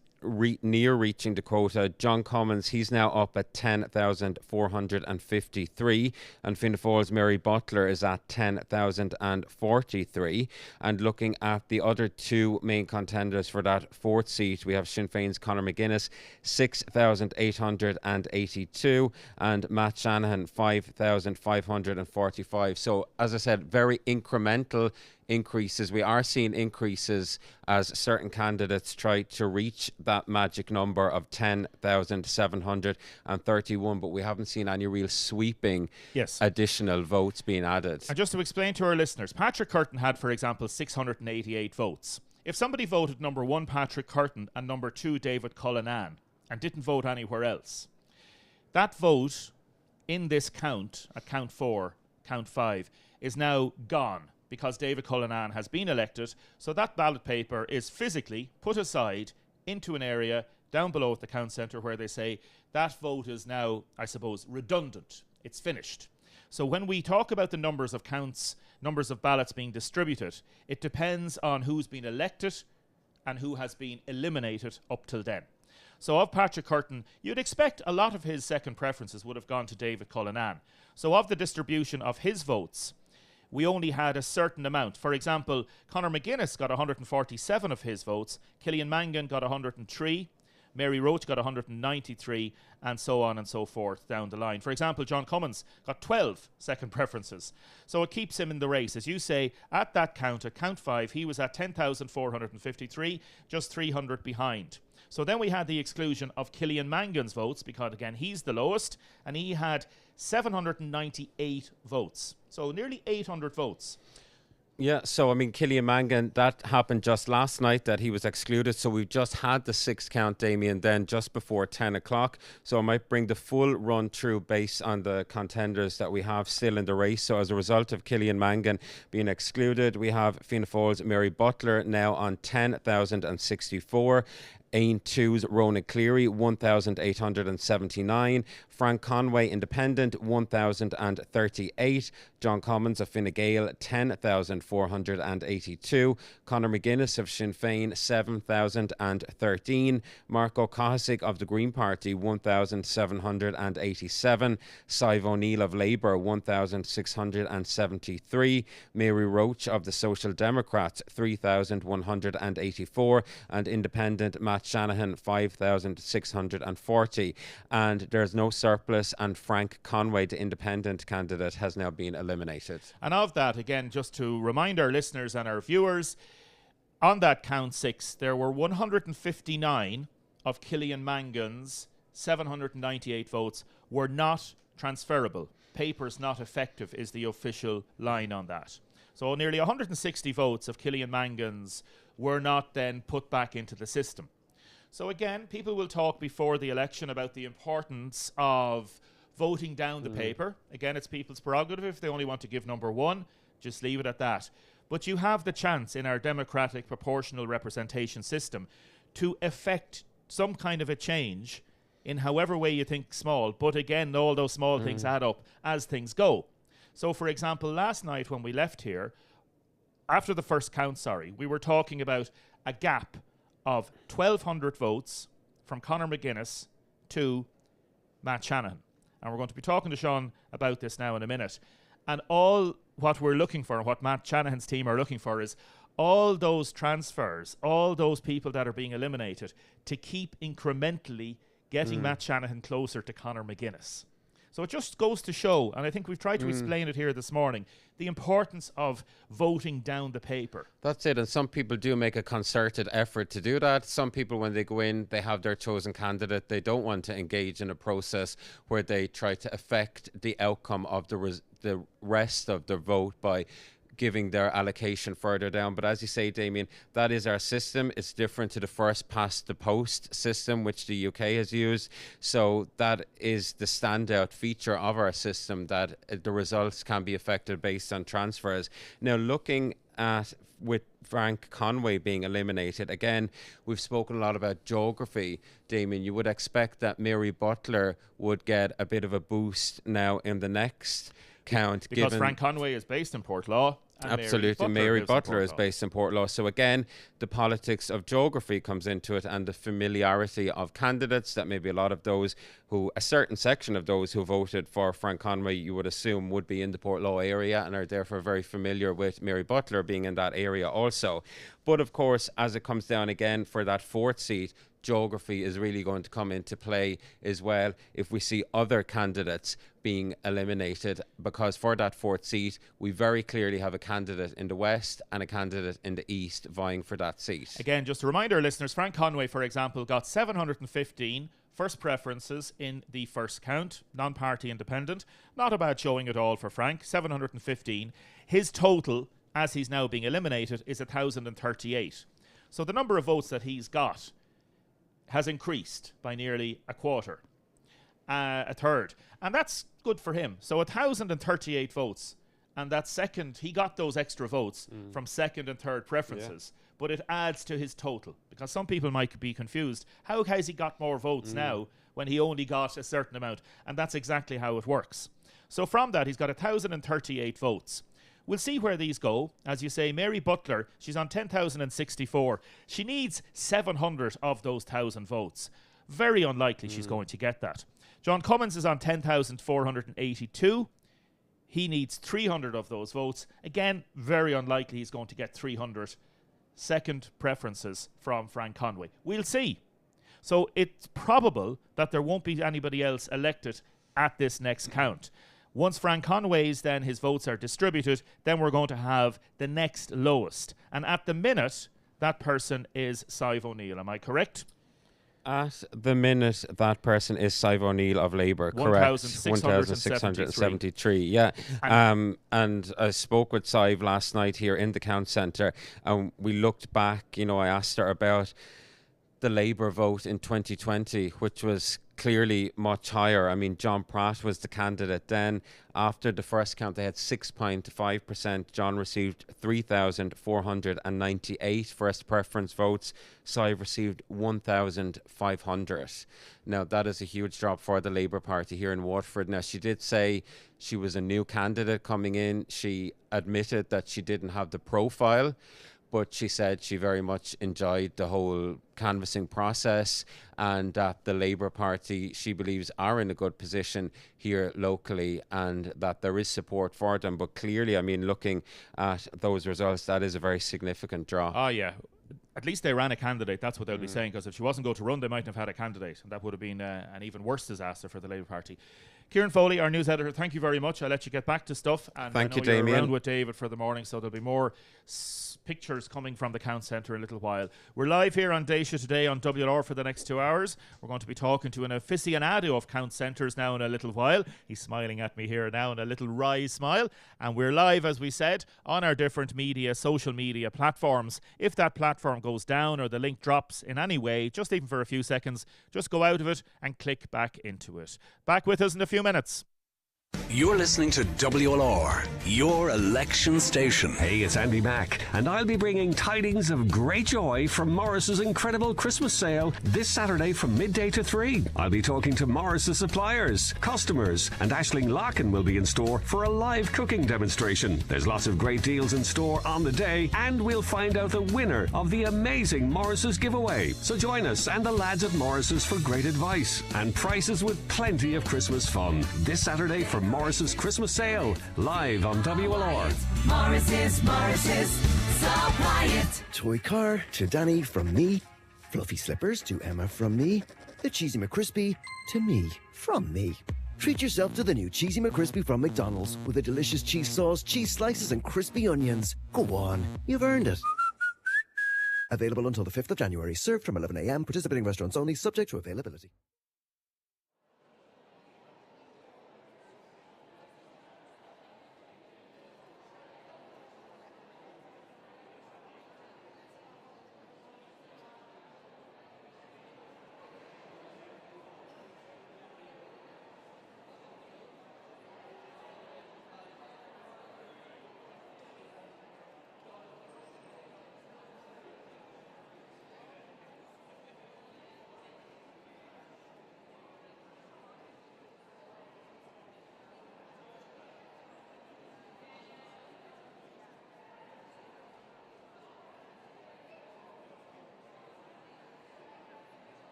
near reaching the quota. John Cummins, he's now up at 10,453, and Fianna Fáil's Mary Butler is at 10,043. And looking at the other 2 main contenders for that 4th seat, we have Sinn Féin's Conor McGuinness, 6,882, and Matt Shanahan, 5,545. So, as I said, very incremental increases. We are seeing increases as certain candidates try to reach that magic number of 10,731, but we haven't seen any real sweeping additional votes being added. And just to explain to our listeners, Patrick Curtin had, for example, 688 votes. If somebody voted number 1 Patrick Curtin and number 2 David Cullinane and didn't vote anywhere else, that vote in this count, at count 4, count 5, is now gone, because David Cullinane has been elected, so that ballot paper is physically put aside into an area down below at the count centre where they say that vote is now, I suppose, redundant. It's finished. So when we talk about the numbers of counts, numbers of ballots being distributed, it depends on who's been elected and who has been eliminated up till then. So of Patrick Curtin, you'd expect a lot of his second preferences would have gone to David Cullinane. So of the distribution of his votes, we only had a certain amount. For example, Conor McGuinness got 147 of his votes, Kieran Mangan got 103, Mary Roach got 193, and so on and so forth down the line. For example, John Cummins got 12 second preferences. So it keeps him in the race. As you say, at that count, at count 5, he was at 10,453, just 300 behind. So then we had the exclusion of Kieran Mangan's votes, because again, he's the lowest, and he had 798 votes. So nearly 800 votes. Yeah, so I mean, Kieran Mangan, that happened just last night that he was excluded. So we've just had the sixth count, Damien, then just before 10 o'clock. So I might bring the full run through based on the contenders that we have still in the race. So as a result of Kieran Mangan being excluded, we have Fianna Fáil's Mary Butler now on 10,064. Ain 2's Ronan Cleary, 1,879. Frank Conway, Independent, 1,038. John Commons of Fine Gael, 10,482. Conor McGuinness of Sinn Féin, 7,013. Mark O'Cahisick of the Green Party, 1,787. Sive O'Neill of Labour, 1,673. Mary Roach of the Social Democrats, 3,184. And Independent Matt Shanahan, 5,640. And there's no surplus, and Frank Conway, the independent candidate, has now been eliminated. And of that, again, just to remind our listeners and our viewers, on that count 6, there were 159 of Kieran Mangan's 798 votes were not transferable. Papers not effective is the official line on that. So nearly 160 votes of Kieran Mangan's were not then put back into the system. So again, people will talk before the election about the importance of voting down the paper. Again, it's people's prerogative. If they only want to give number 1, just leave it at that. But you have the chance in our democratic proportional representation system to effect some kind of a change in however way you think small. But again, all those small things add up as things go. So for example, last night when we left here, after the first count, we were talking about a gap of 1,200 votes from Conor McGuinness to Matt Shanahan. And we're going to be talking to Sean about this now in a minute. And all what we're looking for, what Matt Shanahan's team are looking for, is all those transfers, all those people that are being eliminated, to keep incrementally getting Matt Shanahan closer to Conor McGuinness. So it just goes to show, and I think we've tried to explain it here this morning, the importance of voting down the paper. That's it, and some people do make a concerted effort to do that. Some people, when they go in, they have their chosen candidate. They don't want to engage in a process where they try to affect the outcome of the rest of their vote by giving their allocation further down. But as you say, Damien, that is our system. It's different to the first past the post system, which the UK has used. So that is the standout feature of our system, that the results can be affected based on transfers. Now, looking at with Frank Conway being eliminated, again, we've spoken a lot about geography. Damien, you would expect that Mary Butler would get a bit of a boost now in the next count, because Frank Conway is based in Portlaw. Absolutely, Mary Butler is based in Portlaw. So again, the politics of geography comes into it, and the familiarity of candidates, that maybe a lot of those who, a certain section of those who voted for Frank Conway, you would assume would be in the Portlaw area and are therefore very familiar with Mary Butler being in that area also. But of course, as it comes down again for that fourth seat, geography is really going to come into play as well if we see other candidates being eliminated, because for that fourth seat we very clearly have a candidate in the west and a candidate in the east vying for that seat. Again, just to remind our listeners, Frank Conway, for example, got 715 first preferences in the first count, non-party independent. Not a bad showing at all for Frank, 715. His total, as he's now being eliminated, is 1,038. So the number of votes that he's got has increased by nearly a third. And that's good for him. So 1,038 votes. And that second, he got those extra votes from second and third preferences. Yeah. But it adds to his total. Because some people might be confused. How has he got more votes now when he only got a certain amount? And that's exactly how it works. So from that, he's got 1,038 votes. We'll see where these go. As you say, Mary Butler, she's on 10,064. She needs 700 of those 1,000 votes. Very unlikely she's going to get that. John Cummins is on 10,482. He needs 300 of those votes. Again, very unlikely he's going to get 300. Second preferences from Frank Conway. We'll see. So it's probable that there won't be anybody else elected at this next count. Once Frank Conway's, then his votes are distributed, then we're going to have the next lowest. And at the minute, that person is Sive O'Neill. Am I correct? At the minute, that person is Sive O'Neill of Labour, correct? 1,673. Yeah. And I spoke with Sive last night here in the Count Centre, and we looked back. I asked her about the Labour vote in 2020, which was clearly much higher. I mean, John Pratt was the candidate then. After the first count, they had 6.5%. John received 3,498 first preference votes. Sive received 1,500. Now, that is a huge drop for the Labour Party here in Waterford. Now, she did say she was a new candidate coming in. She admitted that she didn't have the profile, but she said she very much enjoyed the whole canvassing process, and that the Labour Party, she believes, are in a good position here locally, and that there is support for them. But clearly, I mean, looking at those results, that is a very significant drop. Oh, yeah. At least they ran a candidate, that's what they'll be saying, because if she wasn't going to run, they mightn't have had a candidate, and that would have been an even worse disaster for the Labour Party. Kieran Foley, our news editor, thank you very much. I'll let you get back to stuff. And thank I know you, Damien. You're around with David for the morning, so there'll be more pictures coming from the Count Centre in a little while. We're live here on Daysha today on WLR for the next 2 hours. We're going to be talking to an aficionado of Count Centres now in a little while. He's smiling at me here now in a little wry smile. And we're live, as we said, on our different social media platforms. If that platform goes down or the link drops in any way, just even for a few seconds, just go out of it and click back into it. Back with us in a few minutes. You're listening to WLR, your election station. Hey, it's Andy Mack, and I'll be bringing tidings of great joy from Morris's incredible Christmas sale this Saturday from midday to 3. I'll be talking to Morris's suppliers, customers, and Aisling Larkin will be in store for a live cooking demonstration. There's lots of great deals in store on the day, and we'll find out the winner of the amazing Morris's giveaway. So join us and the lads at Morris's for great advice and prices with plenty of Christmas fun this Saturday for Morris's Christmas sale, live on WLR. Morris's, so quiet. Toy car to Danny from me. Fluffy slippers to Emma from me. The Cheesy McCrispy to me from me. Treat yourself to the new Cheesy McCrispy from McDonald's with a delicious cheese sauce, cheese slices and crispy onions. Go on, you've earned it. Available until the 5th of January. Served from 11 a.m. Participating restaurants only, subject to availability.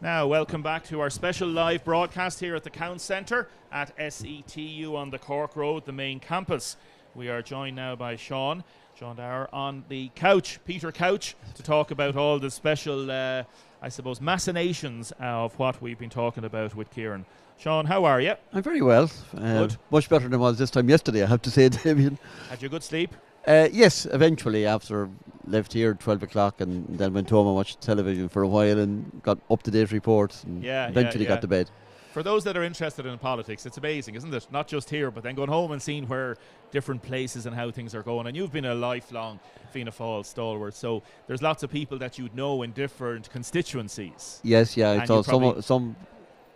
Now, welcome back to our special live broadcast here at the Count Centre at SETU on the Cork Road, the main campus. We are joined now by Sean Dara on the couch, Peter Couch, to talk about all the special, I suppose, machinations of what we've been talking about with Kieran. Sean, how are you? I'm very well. Good. Much better than I was this time yesterday, I have to say, Damien. Had you good sleep? Yes, eventually, after left here at 12 o'clock and then went home and watched television for a while and got up-to-date reports and eventually got to bed. For those that are interested in politics, it's amazing, isn't it? Not just here, but then going home and seeing where different places and how things are going. And you've been a lifelong Fianna Fail stalwart, so there's lots of people that you'd know in different constituencies. Yes, yeah. I saw some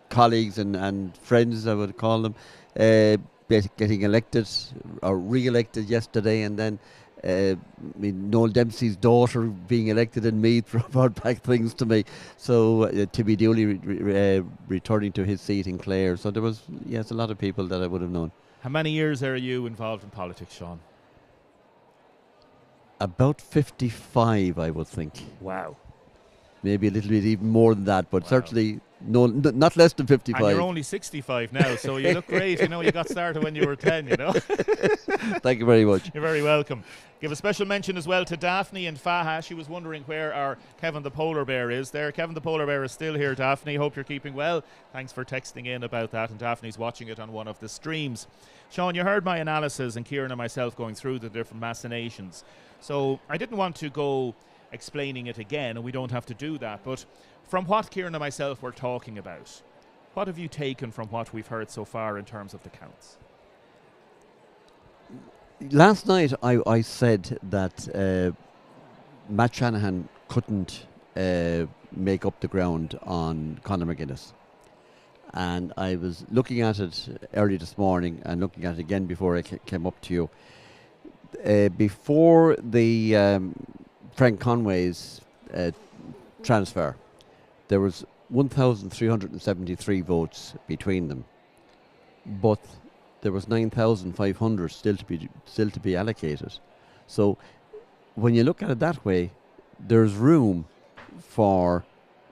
colleagues and friends, I would call them, getting elected or re-elected yesterday, and then Noel Dempsey's daughter being elected in Meath brought back things to me. So Timmy Dooley returning to his seat in Clare. So there was, yes, a lot of people that I would have known. How many years are you involved in politics, Sean? About 55, I would think. Wow. Maybe a little bit even more than that, but certainly not less than 55. And you're only 65 now, so you look great. You know, you got started when you were 10, you know. Thank you very much. You're very welcome. Give a special mention as well to Daphne and Faha. She was wondering where our Kevin the Polar Bear is there. Kevin the Polar Bear is still here, Daphne. Hope you're keeping well. Thanks for texting in about that, and Daphne's watching it on one of the streams. Sean, you heard my analysis and Kieran and myself going through the different machinations. So I didn't want to go explaining it again, and we don't have to do that, but from what Kieran and myself were talking about, what have you taken from what we've heard so far in terms of the counts? Last night I said that Matt Shanahan couldn't make up the ground on Conor McGuinness, and I was looking at it early this morning and looking at it again before I came up to you. Before the Frank Conway's transfer, there was 1,373 votes between them, but there was 9,500 still to be allocated. So when you look at it that way, there's room for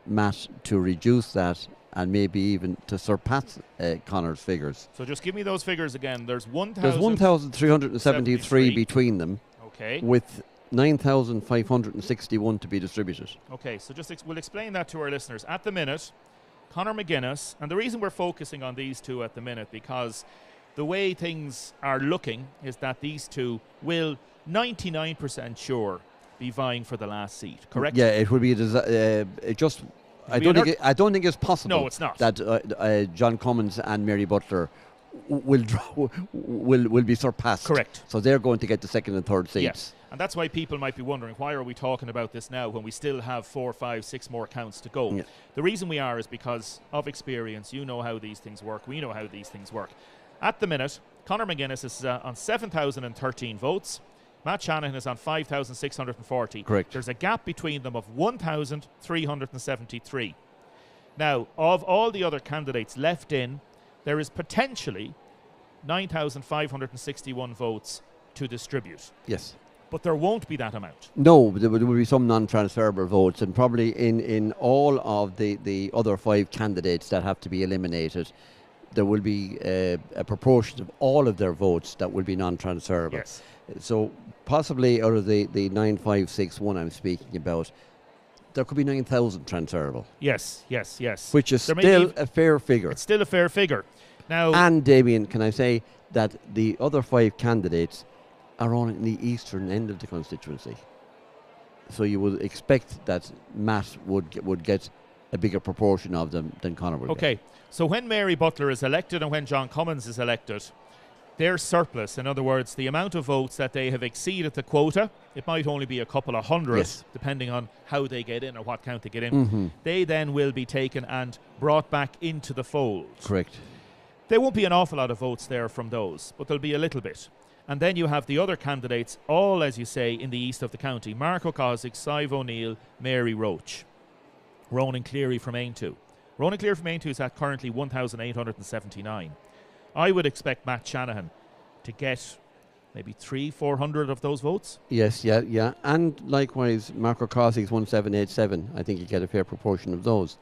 Matt to reduce that and maybe even to surpass Conor's figures. So just give me those figures again. There's 1,373 between them. Okay. With 9,561 to be distributed. Okay, so just we'll explain that to our listeners. At the minute, Conor McGuinness, and the reason we're focusing on these two at the minute, because the way things are looking is that these two will 99% sure be vying for the last seat, correct? Yeah, it will be I don't think it's possible. No, it's not. That John Cummins and Mary Butler will be surpassed. Correct. So they're going to get the second and third seats. Yes. And that's why people might be wondering, why are we talking about this now when we still have 4, 5, 6 more counts to go? Yeah. The reason we are is because of experience. You know how these things work. We know how these things work. At the minute, Conor McGuinness is on 7,013 votes. Matt Shanahan is on 5,640. Correct. There's a gap between them of 1,373. Now, of all the other candidates left in, there is potentially 9,561 votes to distribute. Yes. But there won't be that amount. No, there will be some non-transferable votes, and probably in all of the other 5 candidates that have to be eliminated, there will be a proportion of all of their votes that will be non-transferable. Yes. So possibly out of the 9,561 I'm speaking about, there could be 9,000 transferable. Yes. Which is still a fair figure. It's still a fair figure. Now, and Damien, can I say that the other 5 candidates are on in the eastern end of the constituency, so you would expect that Matt would get a bigger proportion of them than Conor would. Okay, so when Mary Butler is elected and when John Cummins is elected, their surplus, in other words, the amount of votes that they have exceeded the quota, it might only be a couple of hundred, yes, depending on how they get in or what count they get in. They then will be taken and brought back into the fold. Correct. There won't be an awful lot of votes there from those, but there'll be a little bit. And then you have the other candidates, all, as you say, in the east of the county. Mark O'Cosig, Sive O'Neill, Mary Roach. Ronan Cleary from Aintu. Ronan Cleary from Aintu is at currently 1,879. I would expect Matt Shanahan to get maybe 300-400 of those votes. Yes, yeah. And likewise, Mark O'Cosig's 1,787. I think you get a fair proportion of those.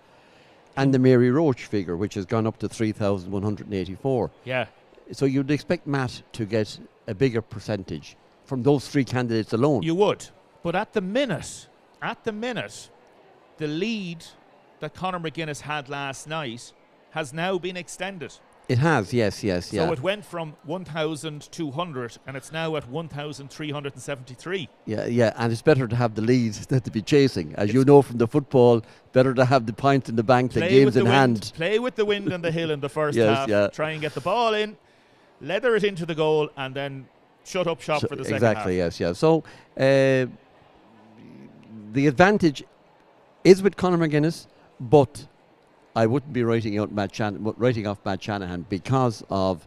and the Mary Roach figure, which has gone up to 3,184. Yeah. So you'd expect Matt to get a bigger percentage from those three candidates alone. You would. But at the minute, the lead that Conor McGuinness had last night has now been extended. It has, yes. So it went from 1,200 and it's now at 1,373. Yeah, and it's better to have the lead than to be chasing. As you know from the football, better to have the point in the bank than games in hand. Play with the wind and the hill in the first Yes, half. yeah. Try and get the ball in, leather it into the goal, and then shut up shop for the second half. Exactly, yes, yeah. So the advantage is with Conor McGuinness, but I wouldn't be writing off Matt Shanahan because of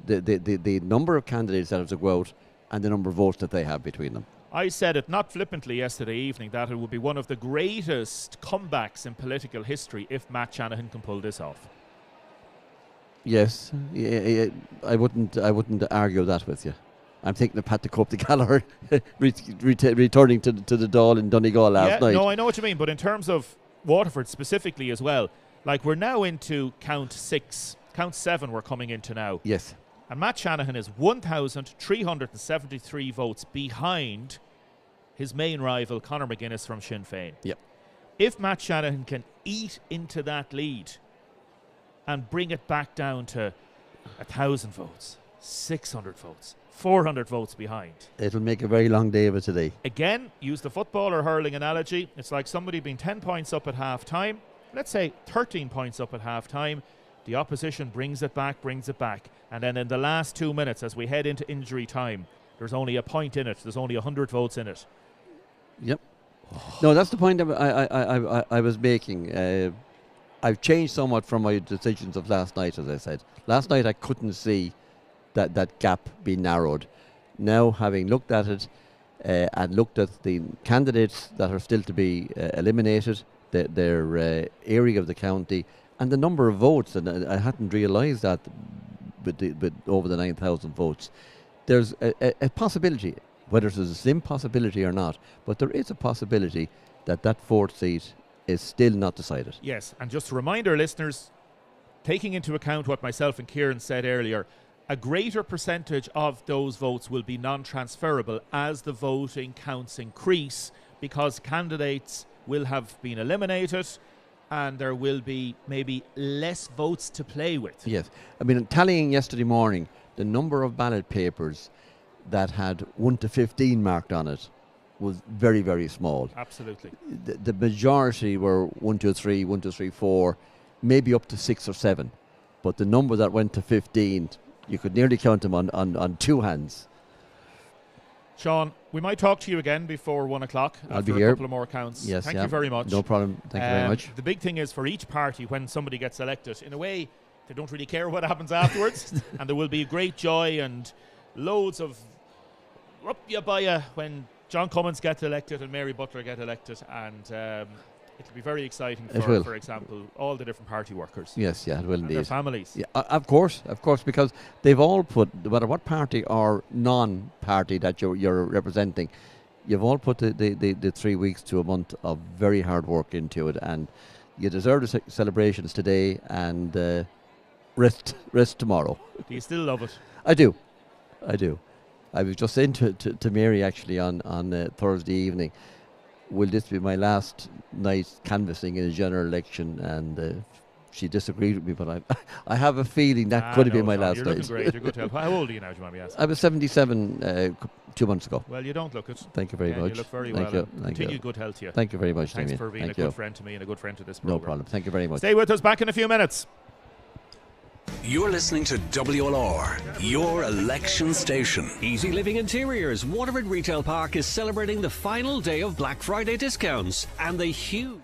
the number of candidates that have to go out and the number of votes that they have between them. I said it not flippantly yesterday evening that it would be one of the greatest comebacks in political history if Matt Shanahan can pull this off. Yes, I wouldn't argue that with you. I'm thinking of Pat the Cope the Gallagher returning to the Dáil in Donegal last night. No, I know what you mean, but in terms of Waterford specifically as well, like we're now into count 7 we're coming into now. Yes. And Matt Shanahan is 1,373 votes behind his main rival, Conor McGuinness from Sinn Féin. Yep. If Matt Shanahan can eat into that lead and bring it back down to 1,000 votes, 600 votes, 400 votes behind. It'll make a very long day of it today. Again, use the football or hurling analogy. It's like somebody being 10 points up at half time. Let's say 13 points up at half time. The opposition brings it back. And then in the last 2 minutes, as we head into injury time, there's only a point in it. There's only 100 votes in it. Yep. No, that's the point I was making. I've changed somewhat from my decisions of last night, as I said. Last night I couldn't see that gap being narrowed. Now, having looked at it and looked at the candidates that are still to be eliminated, their area of the county, and the number of votes, and I hadn't realised that with over the 9,000 votes, there's a possibility, whether it's a slim possibility or not, but there is a possibility that fourth seat is still not decided. Yes, and just to remind our listeners, taking into account what myself and Kieran said earlier, a greater percentage of those votes will be non-transferable as the voting counts increase, because candidates will have been eliminated and there will be maybe less votes to play with. Yes. I mean, tallying yesterday morning, the number of ballot papers that had 1 to 15 marked on it was very, very small. Absolutely. The majority were 1, 2, 3, 1, 2, 3, 4, maybe up to 6 or 7. But the number that went to 15, you could nearly count them on two hands. Sean, we might talk to you again before 1 o'clock I'll after be a here. couple of more counts. Yes, Thank you very much. No problem. Thank you very much. The big thing is for each party, when somebody gets elected, in a way, they don't really care what happens afterwards. And there will be great joy and loads of up ya by ya when John Cummins gets elected and Mary Butler get elected. And it'll be very exciting for example, all the different party workers. Yes, yeah, it will and indeed. their families. Yeah, of course, because they've all put, no matter what party or non-party that you're representing, you've all put the 3 weeks to a month of very hard work into it, and you deserve the celebrations today and rest tomorrow. Do you still love it? I do. I was just saying to Mary actually on Thursday evening, will this be my last night canvassing in a general election? And she disagreed with me, but I have a feeling that could have been my last you're night. Looking great. You're good to help. How old are you now, do you mind me asking? I was 77 2 months ago. Well, you don't look it. Thank you very much. You look very Thank well. you. Continued good health to you. Thank you very much, Thanks Damien. for being Thank a you. good friend to me and a good friend to this program. No problem. Thank you very much. Stay with us. Back in a few minutes. You're listening to WLR, your election station. Easy Living Interiors Waterford Retail Park is celebrating the final day of Black Friday discounts and the huge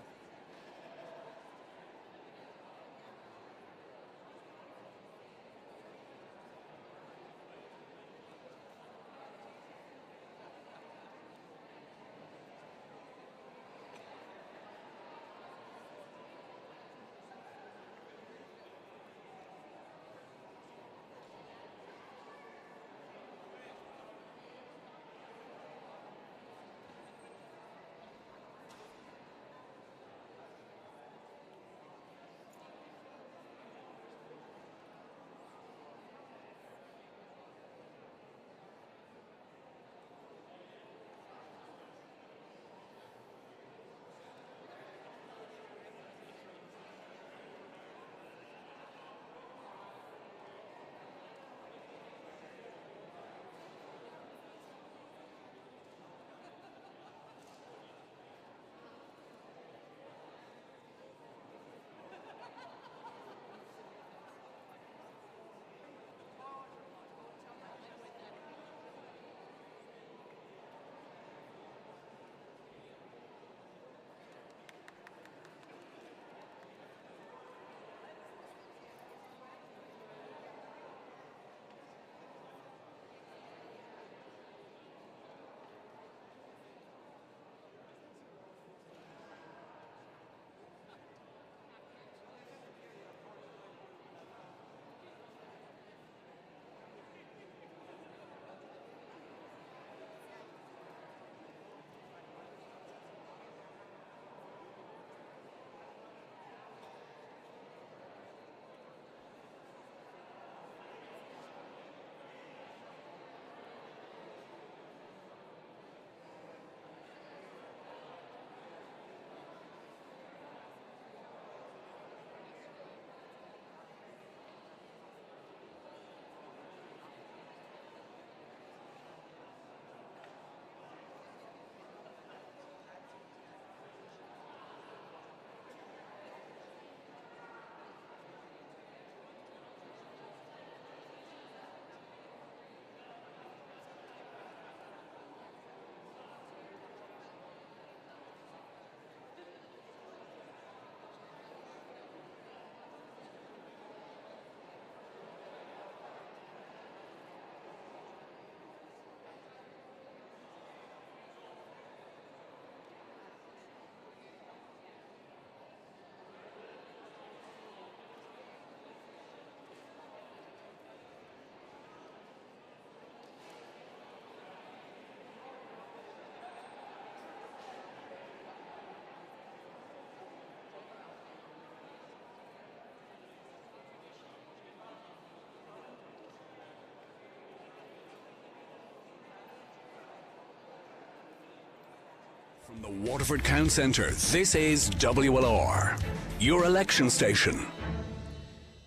From the Waterford Town Centre, this is WLR, your election station.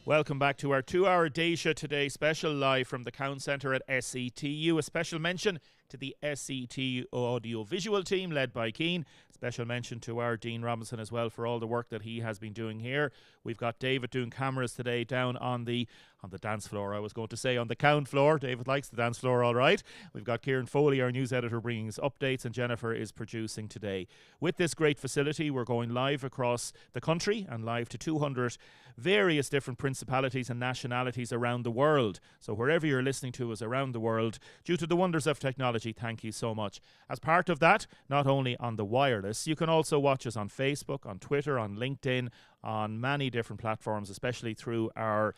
Welcome back to our 2-hour Daysha today, special live from the Town Centre at SETU. A special mention to the SETU audio-visual team led by Keane. Special mention to our Dean Robinson as well for all the work that he has been doing here. We've got David doing cameras today down on the dance floor, I was going to say, on the count floor. David likes the dance floor, all right. We've got Kieran Foley, our news editor, bringing us updates, and Jennifer is producing today. With this great facility, we're going live across the country and live to 200 various different principalities and nationalities around the world. So wherever you're listening to us around the world, due to the wonders of technology, thank you so much. As part of that, not only on the wireless, you can also watch us on Facebook, on Twitter, on LinkedIn, on many different platforms, especially through our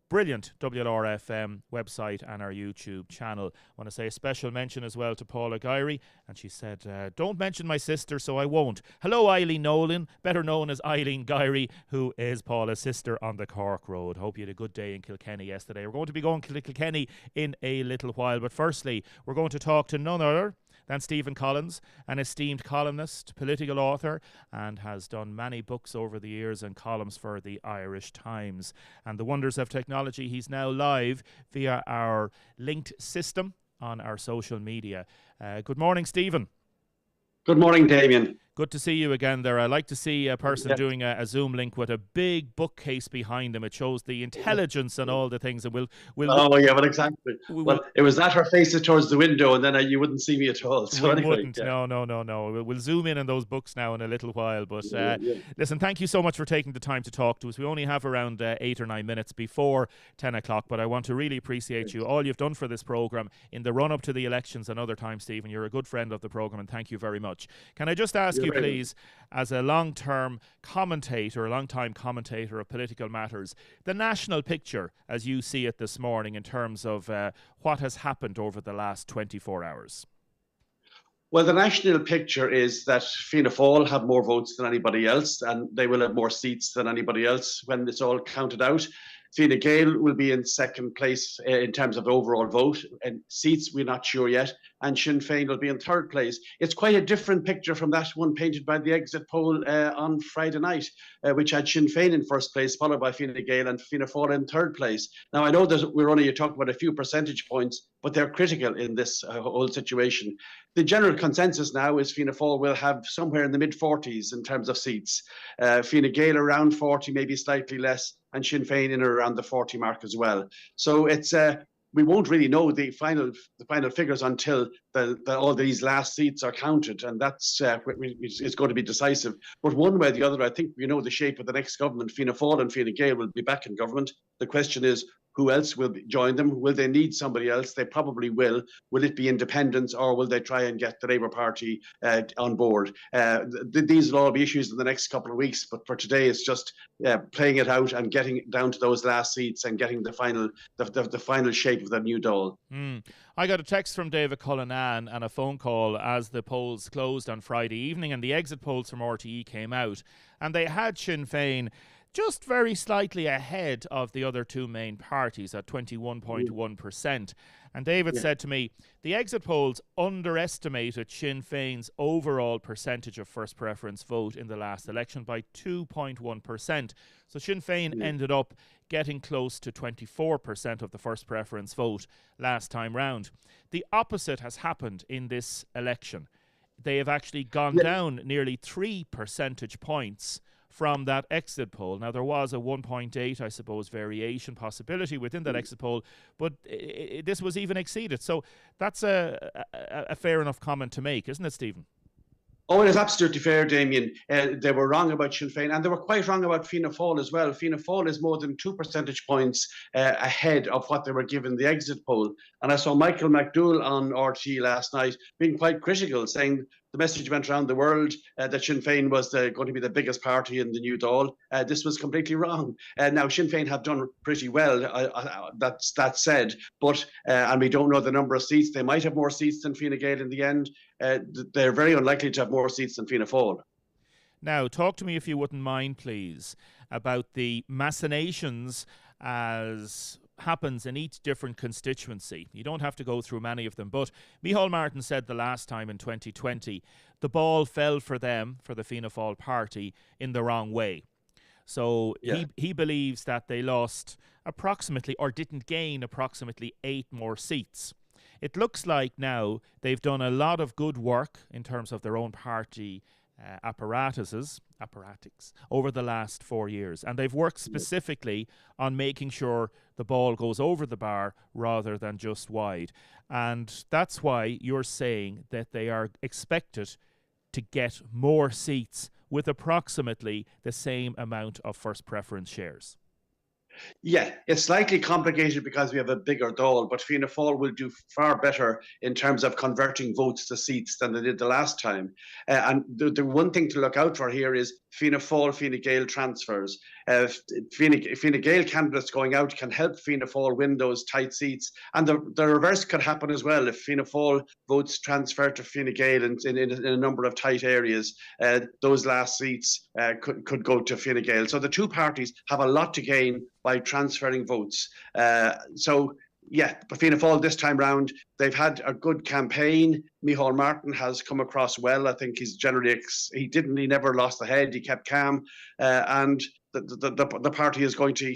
brilliant WLR-FM website and our YouTube channel. I want to say a special mention as well to Paula Gyrey, and she said, don't mention my sister, so I won't. Hello, Eileen Nolan, better known as Eileen Gyrey, who is Paula's sister on the Cork Road. Hope you had a good day in Kilkenny yesterday. We're going to be going to Kilkenny in a little while, but firstly, we're going to talk to none other than Stephen Collins, an esteemed columnist, political author, and has done many books over the years and columns for the Irish Times. And the wonders of technology, he's now live via our linked system on our social media. Good morning, Stephen. Good morning, Damien. Good to see you again there. I like to see a person doing a Zoom link with a big bookcase behind them. It shows the intelligence and all the things. And we'll oh, yeah, but exactly. Well, it was that or face it towards the window, and then you wouldn't see me at all. So we wouldn't. Yeah. No. We'll zoom in on those books now in a little while. But listen, thank you so much for taking the time to talk to us. We only have around 8 or 9 minutes before 10 o'clock, but I want to really appreciate you, all you've done for this programme in the run-up to the elections and other times, Stephen. You're a good friend of the programme, and thank you very much. Can I just ask you, please, as a long-time commentator of political matters, the national picture as you see it this morning in terms of what has happened over the last 24 hours? Well, the national picture is that Fianna Fail have more votes than anybody else, and they will have more seats than anybody else when it's all counted out. Fine Gael will be in second place in terms of overall vote, and seats we're not sure yet, and Sinn Féin will be in third place. It's quite a different picture from that one painted by the exit poll on Friday night, which had Sinn Féin in first place, followed by Fine Gael and Fianna Fáil in third place. Now, I know that we're only talking about a few percentage points, but they're critical in this whole situation. The general consensus now is Fianna Fáil will have somewhere in the mid-40s in terms of seats. Fine Gael around 40, maybe slightly less, and Sinn Féin in around the 40 mark as well. So it's we won't really know the final figures until all these last seats are counted, and that's it's going to be decisive. But one way or the other, I think we know the shape of the next government. Fianna Fáil and Fine Gael will be back in government. The question is, who else will join them? Will they need somebody else? They probably will. Will it be independents, or will they try and get the Labour Party on board? These will all be issues in the next couple of weeks, but for today it's just playing it out and getting down to those last seats and getting the final shape of the new Dáil. I got a text from David Cullinane and a phone call as the polls closed on Friday evening, and the exit polls from RTE came out, and they had Sinn Féin just very slightly ahead of the other two main parties at 21.1%. And David said to me, the exit polls underestimated Sinn Féin's overall percentage of first preference vote in the last election by 2.1%. So Sinn Féin ended up getting close to 24% of the first preference vote last time round. The opposite has happened in this election. They have actually gone down nearly 3 percentage points from that exit poll. Now, there was a 1.8, I suppose, variation possibility within that exit poll, but this was even exceeded. So that's a fair enough comment to make, isn't it, Stephen? Oh, it is absolutely fair, Damien. They were wrong about Sinn Féin, and they were quite wrong about Fianna Fáil as well. Fianna Fáil is more than 2 percentage points ahead of what they were given the exit poll. And I saw Michael McDowell on RTE last night being quite critical, saying the message went around the world that Sinn Féin was going to be the biggest party in the new Dáil. This was completely wrong. Now, Sinn Féin have done pretty well, that's that said, but and we don't know the number of seats. They might have more seats than Fine Gael in the end. They're very unlikely to have more seats than Fianna Fáil. Now, talk to me, if you wouldn't mind, please, about the machinations as happens in each different constituency. You don't have to go through many of them, but Micheál Martin said the last time in 2020, the ball fell for them, for the Fianna Fáil party, in the wrong way. So he believes that they lost approximately, or didn't gain approximately 8 more seats. It looks like now they've done a lot of good work in terms of their own party apparatics over the last 4 years, and they've worked specifically on making sure the ball goes over the bar rather than just wide. And that's why you're saying that they are expected to get more seats with approximately the same amount of first preference shares. Yeah, it's slightly complicated because we have a bigger Dáil, but Fianna Fáil will do far better in terms of converting votes to seats than they did the last time. And the one thing to look out for here is Fianna Fáil, Fine Gael transfers. Fine Gael candidates going out can help Fianna Fáil win those tight seats. And the reverse could happen as well. If Fianna Fáil votes transfer to Fine Gael in a number of tight areas, those last seats could go to Fine Gael. So the two parties have a lot to gain by transferring votes. But Fianna Fáil this time round, they've had a good campaign. Micheál Martin has come across well. I think he's generally, he never lost the head. He kept calm. And the party is going to,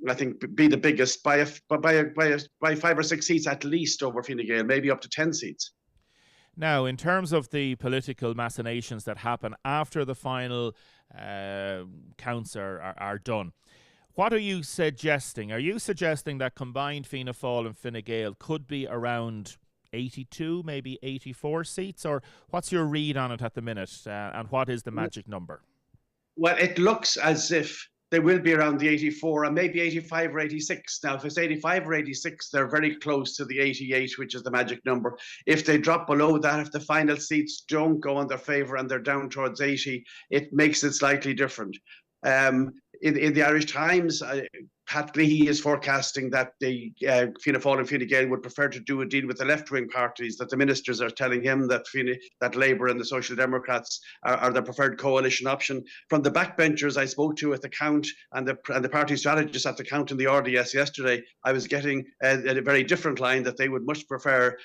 I think, be the biggest by 5 or 6 seats at least over Fine Gael, maybe up to 10 seats. Now, in terms of the political machinations that happen after the final counts are done, what are you suggesting? Are you suggesting that combined Fianna Fáil and Fine Gael could be around 82, maybe 84 seats? Or what's your read on it at the minute? And what is the magic number? Well, it looks as if they will be around the 84 and maybe 85 or 86. Now, if it's 85 or 86, they're very close to the 88, which is the magic number. If they drop below that, if the final seats don't go in their favour and they're down towards 80, it makes it slightly different. In the Irish Times, Pat Leahy is forecasting that the Fianna Fáil and Fine Gael would prefer to do a deal with the left-wing parties, that the ministers are telling him that that Labour and the Social Democrats are the preferred coalition option. From the backbenchers I spoke to at the Count and the party strategists at the Count in the RDS yesterday, I was getting a very different line, that they would much prefer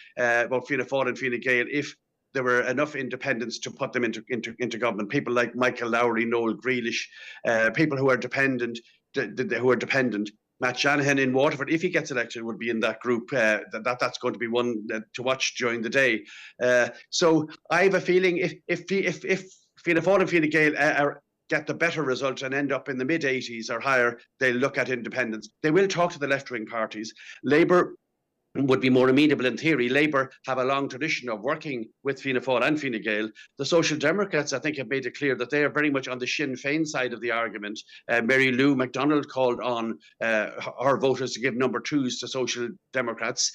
both Fianna Fáil and Fine Gael if there were enough independents to put them into government. People like Michael Lowry, Noel Grealish, people who are dependent. Matt Shanahan in Waterford, if he gets elected, would be in that group. That's going to be one to watch during the day. So I have a feeling if Fianna Fáil and Fine Gael get the better result and end up in the mid-80s or higher, they'll look at independence. They will talk to the left-wing parties. Labour would be more amenable in theory. Labour have a long tradition of working with Fianna Fáil and Fine Gael. The Social Democrats, I think, have made it clear that they are very much on the Sinn Féin side of the argument. Mary Lou MacDonald called on her voters to give number 2s to Social Democrats.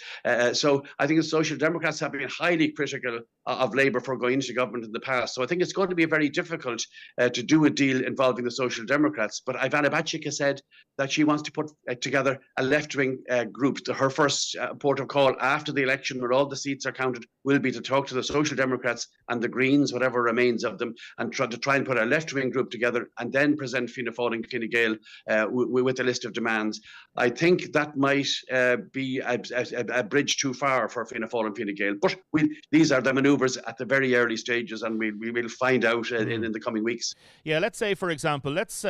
So I think the Social Democrats have been highly critical of Labour for going into government in the past. So I think it's going to be very difficult to do a deal involving the Social Democrats. But Ivana Bacik has said that she wants to put together a left-wing group. Her first port of call after the election, where all the seats are counted, will be to talk to the Social Democrats and the Greens, whatever remains of them, and try and put a left-wing group together and then present Fianna Fáil and Fine Gael with a list of demands. I think that might be a bridge too far for Fianna Fáil and Fine Gael. But these are the manoeuvres at the very early stages, and we will find out in the coming weeks. Yeah, let's say, for example, let's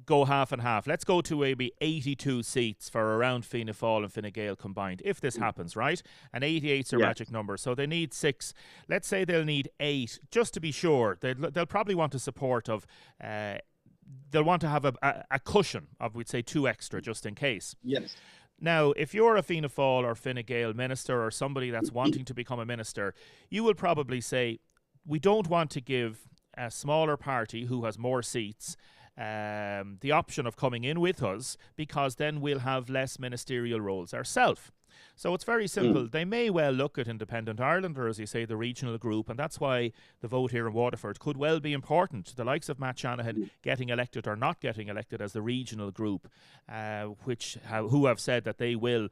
go half and half. Let's go to maybe 82 seats for around Fianna Fáil and Fine Gael combined, if this happens, right? And 88's their magic number, so they need 6. Let's say they'll need 8, just to be sure. They'll probably want a support of... they'll want to have a cushion of, we'd say, 2 extra, just in case. Yes. Now, if you're a Fianna Fáil or Fine Gael minister or somebody that's wanting to become a minister, you will probably say, we don't want to give a smaller party who has more seats the option of coming in with us, because then we'll have less ministerial roles ourselves. So it's very simple. They may well look at Independent Ireland, or as you say, the regional group, and that's why the vote here in Waterford could well be important. The likes of Matt Shanahan getting elected or not getting elected as the regional group, who have said that they will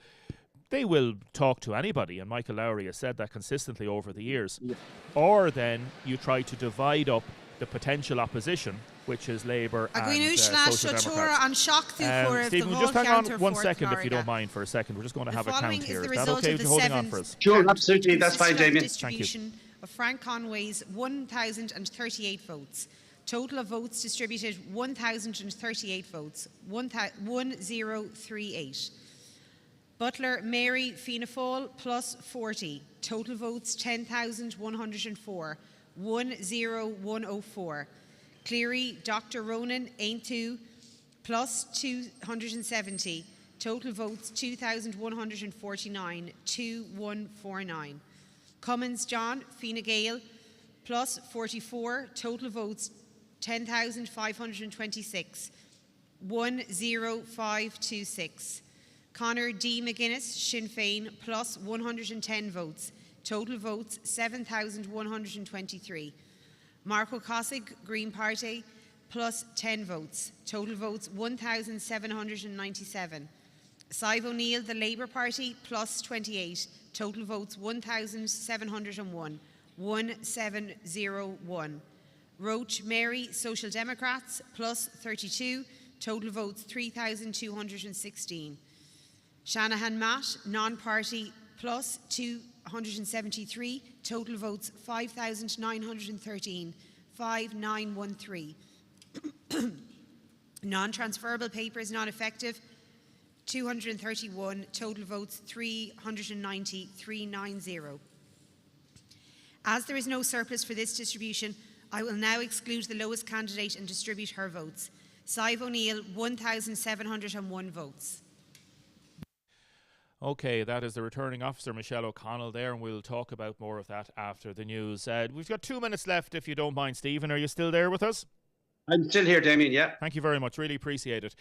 talk to anybody, and Michael Lowry has said that consistently over the years. Or then you try to divide up the potential opposition which is Labour and Social Social Democrats. Stephen, just hang on 1 second if you don't mind for a second. We're just going to have a count here. Is that okay with you holding on for us? Sure, absolutely. That's fine, Damien. Thank you. Of Frank Conway's 1,038 votes. Total of votes distributed 1,038 votes. 1038. Butler Mary Fianna Fail plus 40. Total votes 10,104. 10104. Cleary Dr. Ronan Aintu plus 270. Total votes 2,149. 2149. Cummins John Fine Gael plus 44. Total votes 10,526. 10526. Conor D. McGuinness Sinn Féin plus 110 votes. Total votes 7,123. Marco Cossig Green Party plus 10 votes. Total votes 1,797. Sive O'Neill the Labour Party plus 28. Total votes 1,701. 1701. Roach Mary Social Democrats plus 32. Total votes 3,216. Shanahan Matt non-party plus 273. Total votes 5,913. 5913. Non-transferable papers not effective 231. Total votes 390. 390. As there is no surplus for this distribution, I will now exclude the lowest candidate and distribute her votes. Sive O'Neill 1,701 votes. Okay, that is the returning officer, Michelle O'Connell, there, and we'll talk about more of that after the news. We've got 2 minutes left, if you don't mind, Stephen. Are you still there with us? I'm still here, Damien, yeah. Thank you very much. Really appreciate it.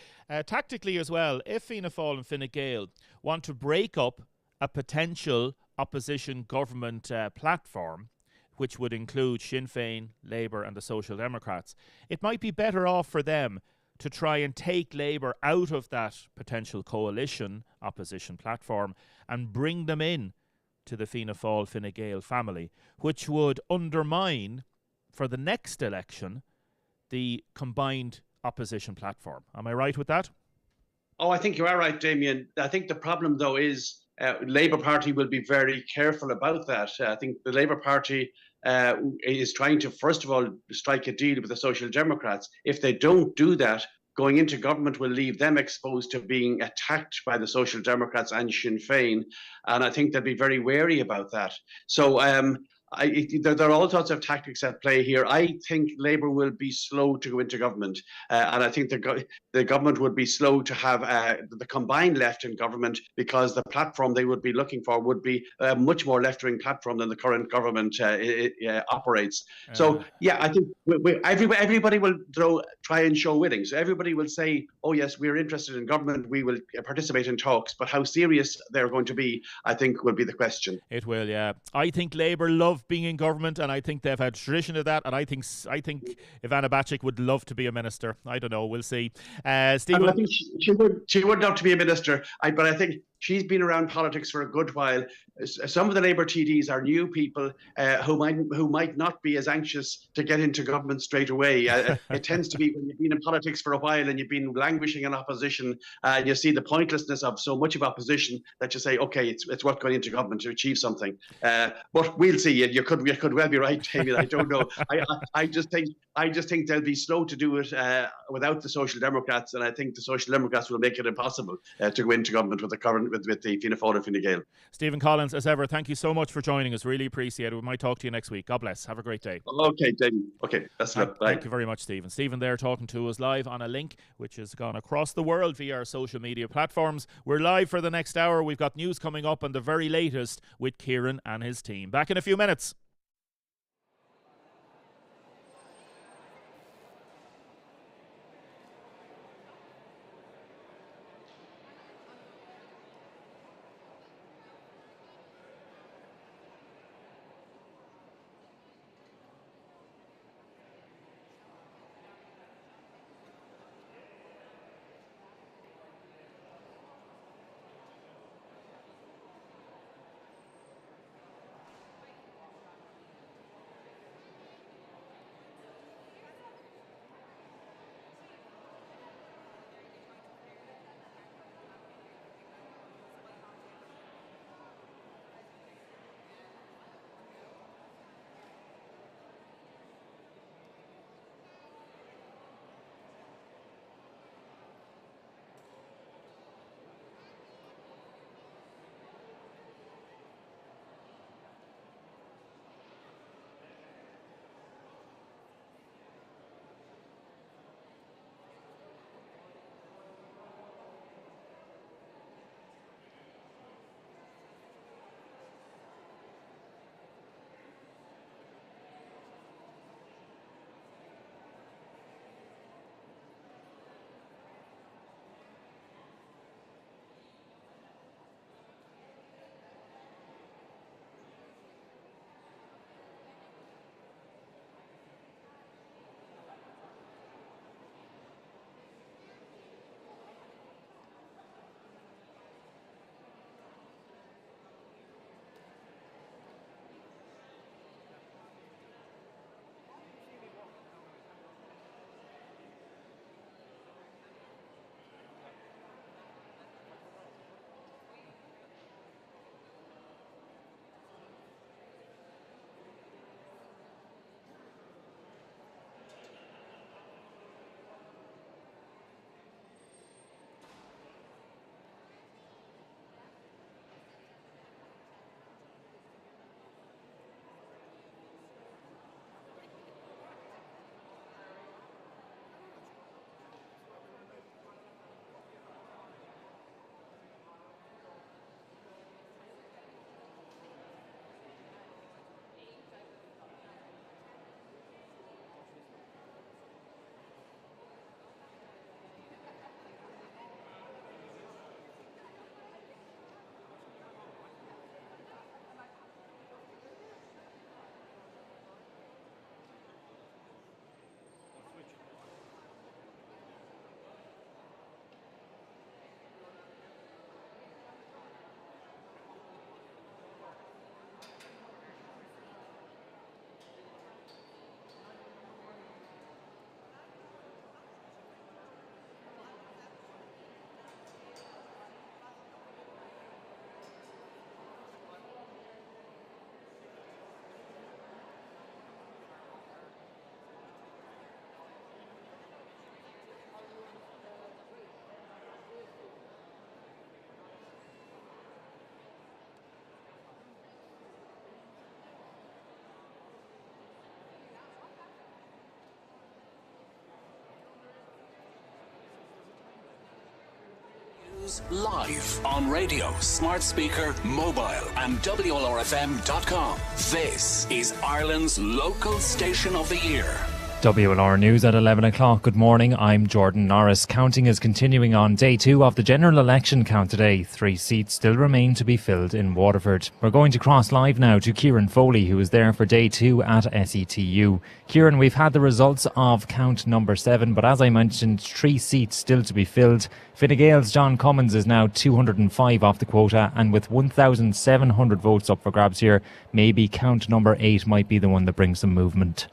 Tactically as well, if Fianna Fáil and Fine Gael want to break up a potential opposition government platform, which would include Sinn Féin, Labour and the Social Democrats, it might be better off for them to try and take Labour out of that potential coalition opposition platform and bring them in to the Fianna Fáil Fine Gael family, which would undermine, for the next election, the combined opposition platform. Am I right with that? Oh, I think you are right, Damien. I think the problem, though, is Labour Party will be very careful about that. I think the Labour Party is trying to, first of all, strike a deal with the Social Democrats. If they don't do that, going into government will leave them exposed to being attacked by the Social Democrats and Sinn Féin. And I think they'll be very wary about that. So there are all sorts of tactics at play here. I think Labour will be slow to go into government. And I think the government would be slow to have the combined left in government, because the platform they would be looking for would be a much more left-wing platform than the current government operates. So, yeah, I think everybody will try and show willing. So everybody will say, oh, yes, we're interested in government. We will participate in talks. But how serious they're going to be, I think, will be the question. It will, yeah. I think Labour love being in government, and I think they've had tradition of that, and I think Ivana Bacik would love to be a minister. I don't know, we'll see. Stephen, I think she would love to be a minister, but I think she's been around politics for a good while. Some of the Labour TDs are new people who might not be as anxious to get into government straight away. It tends to be when you've been in politics for a while and you've been languishing in opposition, and you see the pointlessness of so much of opposition that you say, okay, it's worth going into government to achieve something. But we'll see. You could well be right, David. I don't know. I just think they'll be slow to do it without the Social Democrats, and I think the Social Democrats will make it impossible to go into government with the current with the Fianna Fáil and Fine Gael. Stephen Collins, as ever, thank you so much for joining us. Really appreciate it. We might talk to you next week. God bless. Have a great day. Okay, David. Okay, that's enough. Bye. Thank you very much, Stephen. Stephen there talking to us live on a link which has gone across the world via our social media platforms. We're live for the next hour. We've got news coming up and the very latest with Kieran and his team. Back in a few minutes. news live on radio, smart speaker, mobile and WLRFM.com. This is Ireland's local station of the year. WLR News at 11 o'clock. Good morning, I'm Jordan Norris. Counting is continuing on day 2 of the general election count today. 3 seats still remain to be filled in Waterford. We're going to cross live now to Kieran Foley, who is there for day 2 at SETU. Kieran, we've had the results of count number 7, but as I mentioned, 3 seats still to be filled. Fine Gael's John Cummins is now 205 off the quota, and with 1,700 votes up for grabs here, maybe count number 8 might be the one that brings some movement.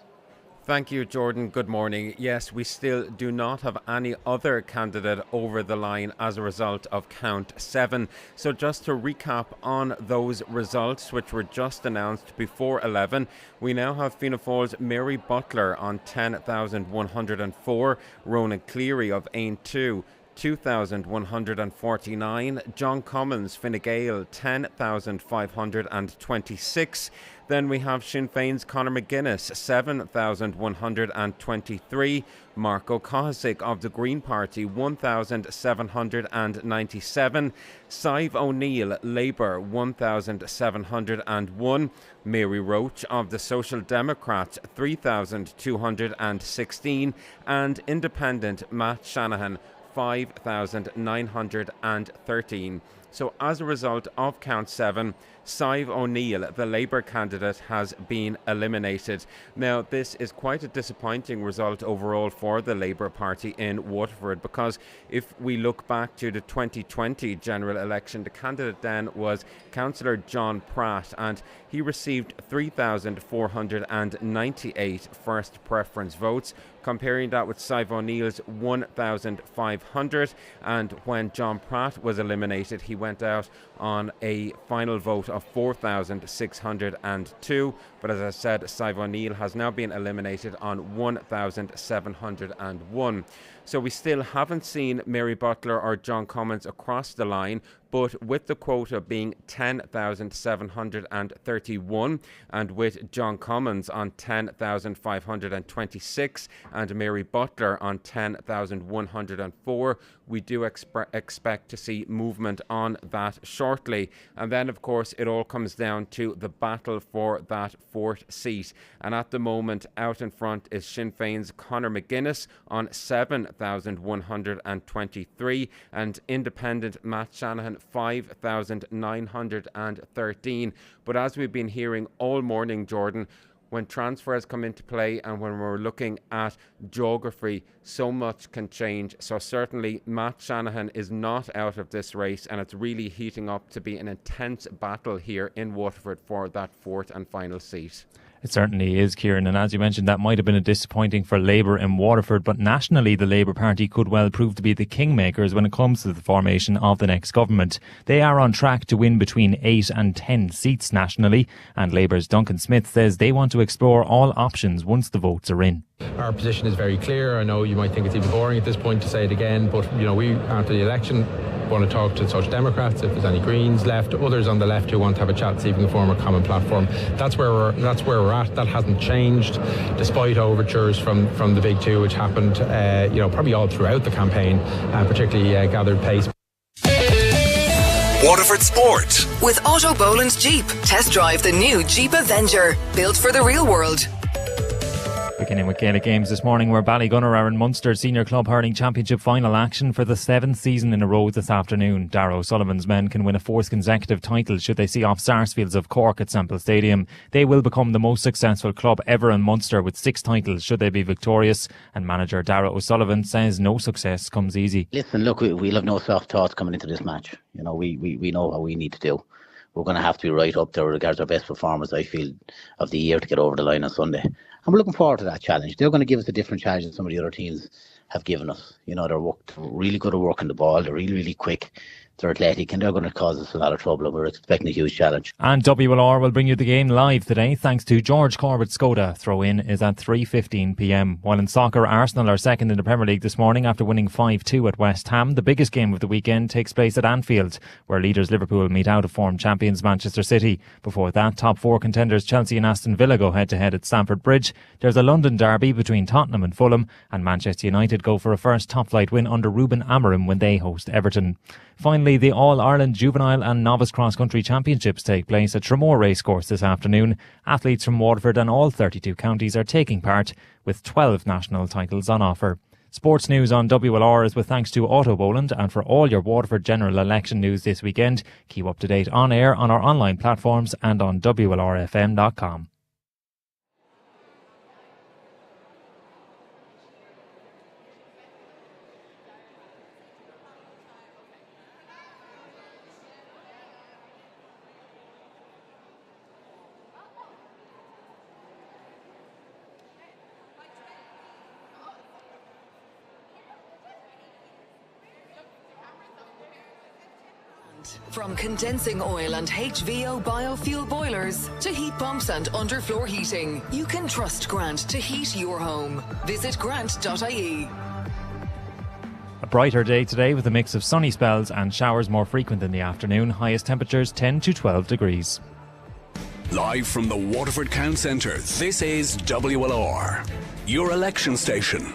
Thank you, Jordan. Good morning. Yes, we still do not have any other candidate over the line as a result of count 7. So just to recap on those results, which were just announced before 11, we now have Fianna Fáil's Mary Butler on 10,104, Ronan Cleary of Ain 2, 2,149, John Cummins, Fine Gael, 10,526. Then we have Sinn Féin's Conor McGuinness, 7,123. Mark O'Cahisick of the Green Party, 1,797. Sive O'Neill, Labour, 1,701. Mary Roach of the Social Democrats, 3,216. And Independent Matt Shanahan, 5,913. So as a result of count 7, Sive O'Neill, the Labour candidate, has been eliminated. Now, this is quite a disappointing result overall for the Labour Party in Waterford, because if we look back to the 2020 general election, the candidate then was Councillor John Pratt, and he received 3,498 first preference votes. Comparing that with Sive O'Neill's 1,500, and when John Pratt was eliminated, he went out on a final vote of 4,602. But as I said, Sive O'Neill has now been eliminated on 1,701. So we still haven't seen Mary Butler or John Cummins across the line, but with the quota being 10,731 and with John Cummins on 10,526 and Mary Butler on 10,104, we do expect to see movement on that shortly. And then, of course, it all comes down to the battle for that 4th seat. And at the moment, out in front is Sinn Féin's Conor McGuinness on 7,123 and Independent Matt Shanahan 5,913. But as we've been hearing all morning, Jordan, when transfers come into play and when we're looking at geography, so much can change. So certainly Matt Shanahan is not out of this race, and it's really heating up to be an intense battle here in Waterford for that 4th and final seat. It certainly is, Kieran, and as you mentioned, that might have been disappointing for Labour in Waterford, but nationally the Labour Party could well prove to be the kingmakers when it comes to the formation of the next government. They are on track to win between 8 and 10 seats nationally, and Labour's Duncan Smith says they want to explore all options once the votes are in. Our position is very clear. I know you might think it's even boring at this point to say it again, but we, after the election, want to talk to Social Democrats, if there's any Greens left, others on the left who want to have a chat, see if we can form a common platform. That's where we're at. That hasn't changed, despite overtures from the big two, which happened, probably all throughout the campaign, and particularly gathered pace. Waterford Sport. With Otto Boland's Jeep, test drive the new Jeep Avenger, built for the real world. Beginning with Gaelic games this morning, where Ballygunner are in Munster Senior Club Hurling Championship final action for the 7th season in a row this afternoon. Darragh O'Sullivan's men can win a 4th consecutive title should they see off Sarsfields of Cork at Semple Stadium. They will become the most successful club ever in Munster with 6 titles should they be victorious, and manager Darragh O'Sullivan says no success comes easy. Listen, look, we'll have no soft thoughts coming into this match. We know what we need to do. We're going to have to be right up there with regards to our best performance, I feel, of the year to get over the line on Sunday. And we're looking forward to that challenge. They're going to give us a different challenge than some of the other teams have given us. They're really good at working the ball. They're really, really quick. They're athletic and they're going to cause us a lot of trouble, and we're expecting a huge challenge. And WLR will bring you the game live today thanks to George Corbett's Skoda. Throw-in is at 3:15pm. While in soccer, Arsenal are second in the Premier League this morning after winning 5-2 at West Ham. The biggest game of the weekend takes place at Anfield, where leaders Liverpool meet out-of-form champions Manchester City. Before that, top four contenders Chelsea and Aston Villa go head-to-head at Stamford Bridge. There's a London derby between Tottenham and Fulham, and Manchester United go for a first top-flight win under Ruben Amorim when they host Everton. Finally, the All-Ireland Juvenile and Novice Cross-Country Championships take place at Tramore Racecourse this afternoon. Athletes from Waterford and all 32 counties are taking part, with 12 national titles on offer. Sports news on WLR is with thanks to Auto Boland, and for all your Waterford general election news this weekend, keep up to date on air on our online platforms and on WLRFM.com. From condensing oil and HVO biofuel boilers to heat pumps and underfloor heating, you can trust Grant to heat your home. Visit grant.ie. A brighter day today with a mix of sunny spells and showers more frequent in the afternoon. Highest temperatures 10 to 12 degrees. Live from the Waterford Town Centre, this is WLR, your election station.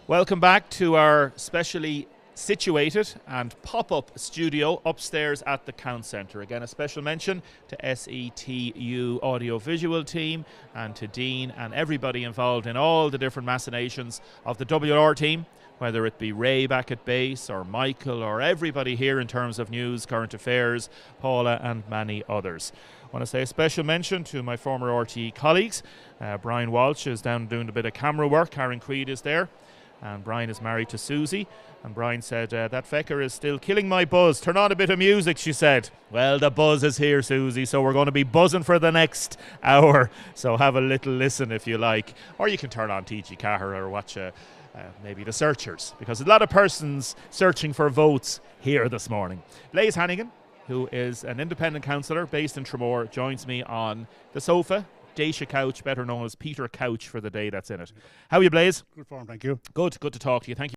Welcome back to our specially situated and pop-up studio upstairs at the Count Centre. Again, a special mention to SETU audio-visual team and to Dean and everybody involved in all the different machinations of the WLR team, whether it be Ray back at base or Michael or everybody here in terms of news, current affairs, Paula and many others. I want to say a special mention to my former RTE colleagues. Brian Walsh is down doing a bit of camera work. Karen Creed is there. And Brian is married to Susie. And Brian said, that fecker is still killing my buzz. Turn on a bit of music, she said. Well, the buzz is here, Susie, so we're going to be buzzing for the next hour. So have a little listen if you like. Or you can turn on TG Cahir or watch maybe The Searchers, because there's a lot of persons searching for votes here this morning. Blaise Hannigan, who is an independent councillor based in Tramore, joins me on the sofa. Daisha Couch, better known as Peter Couch for the day that's in it. How are you, Blaise? Good form, thank you. Good to talk to you. Thank you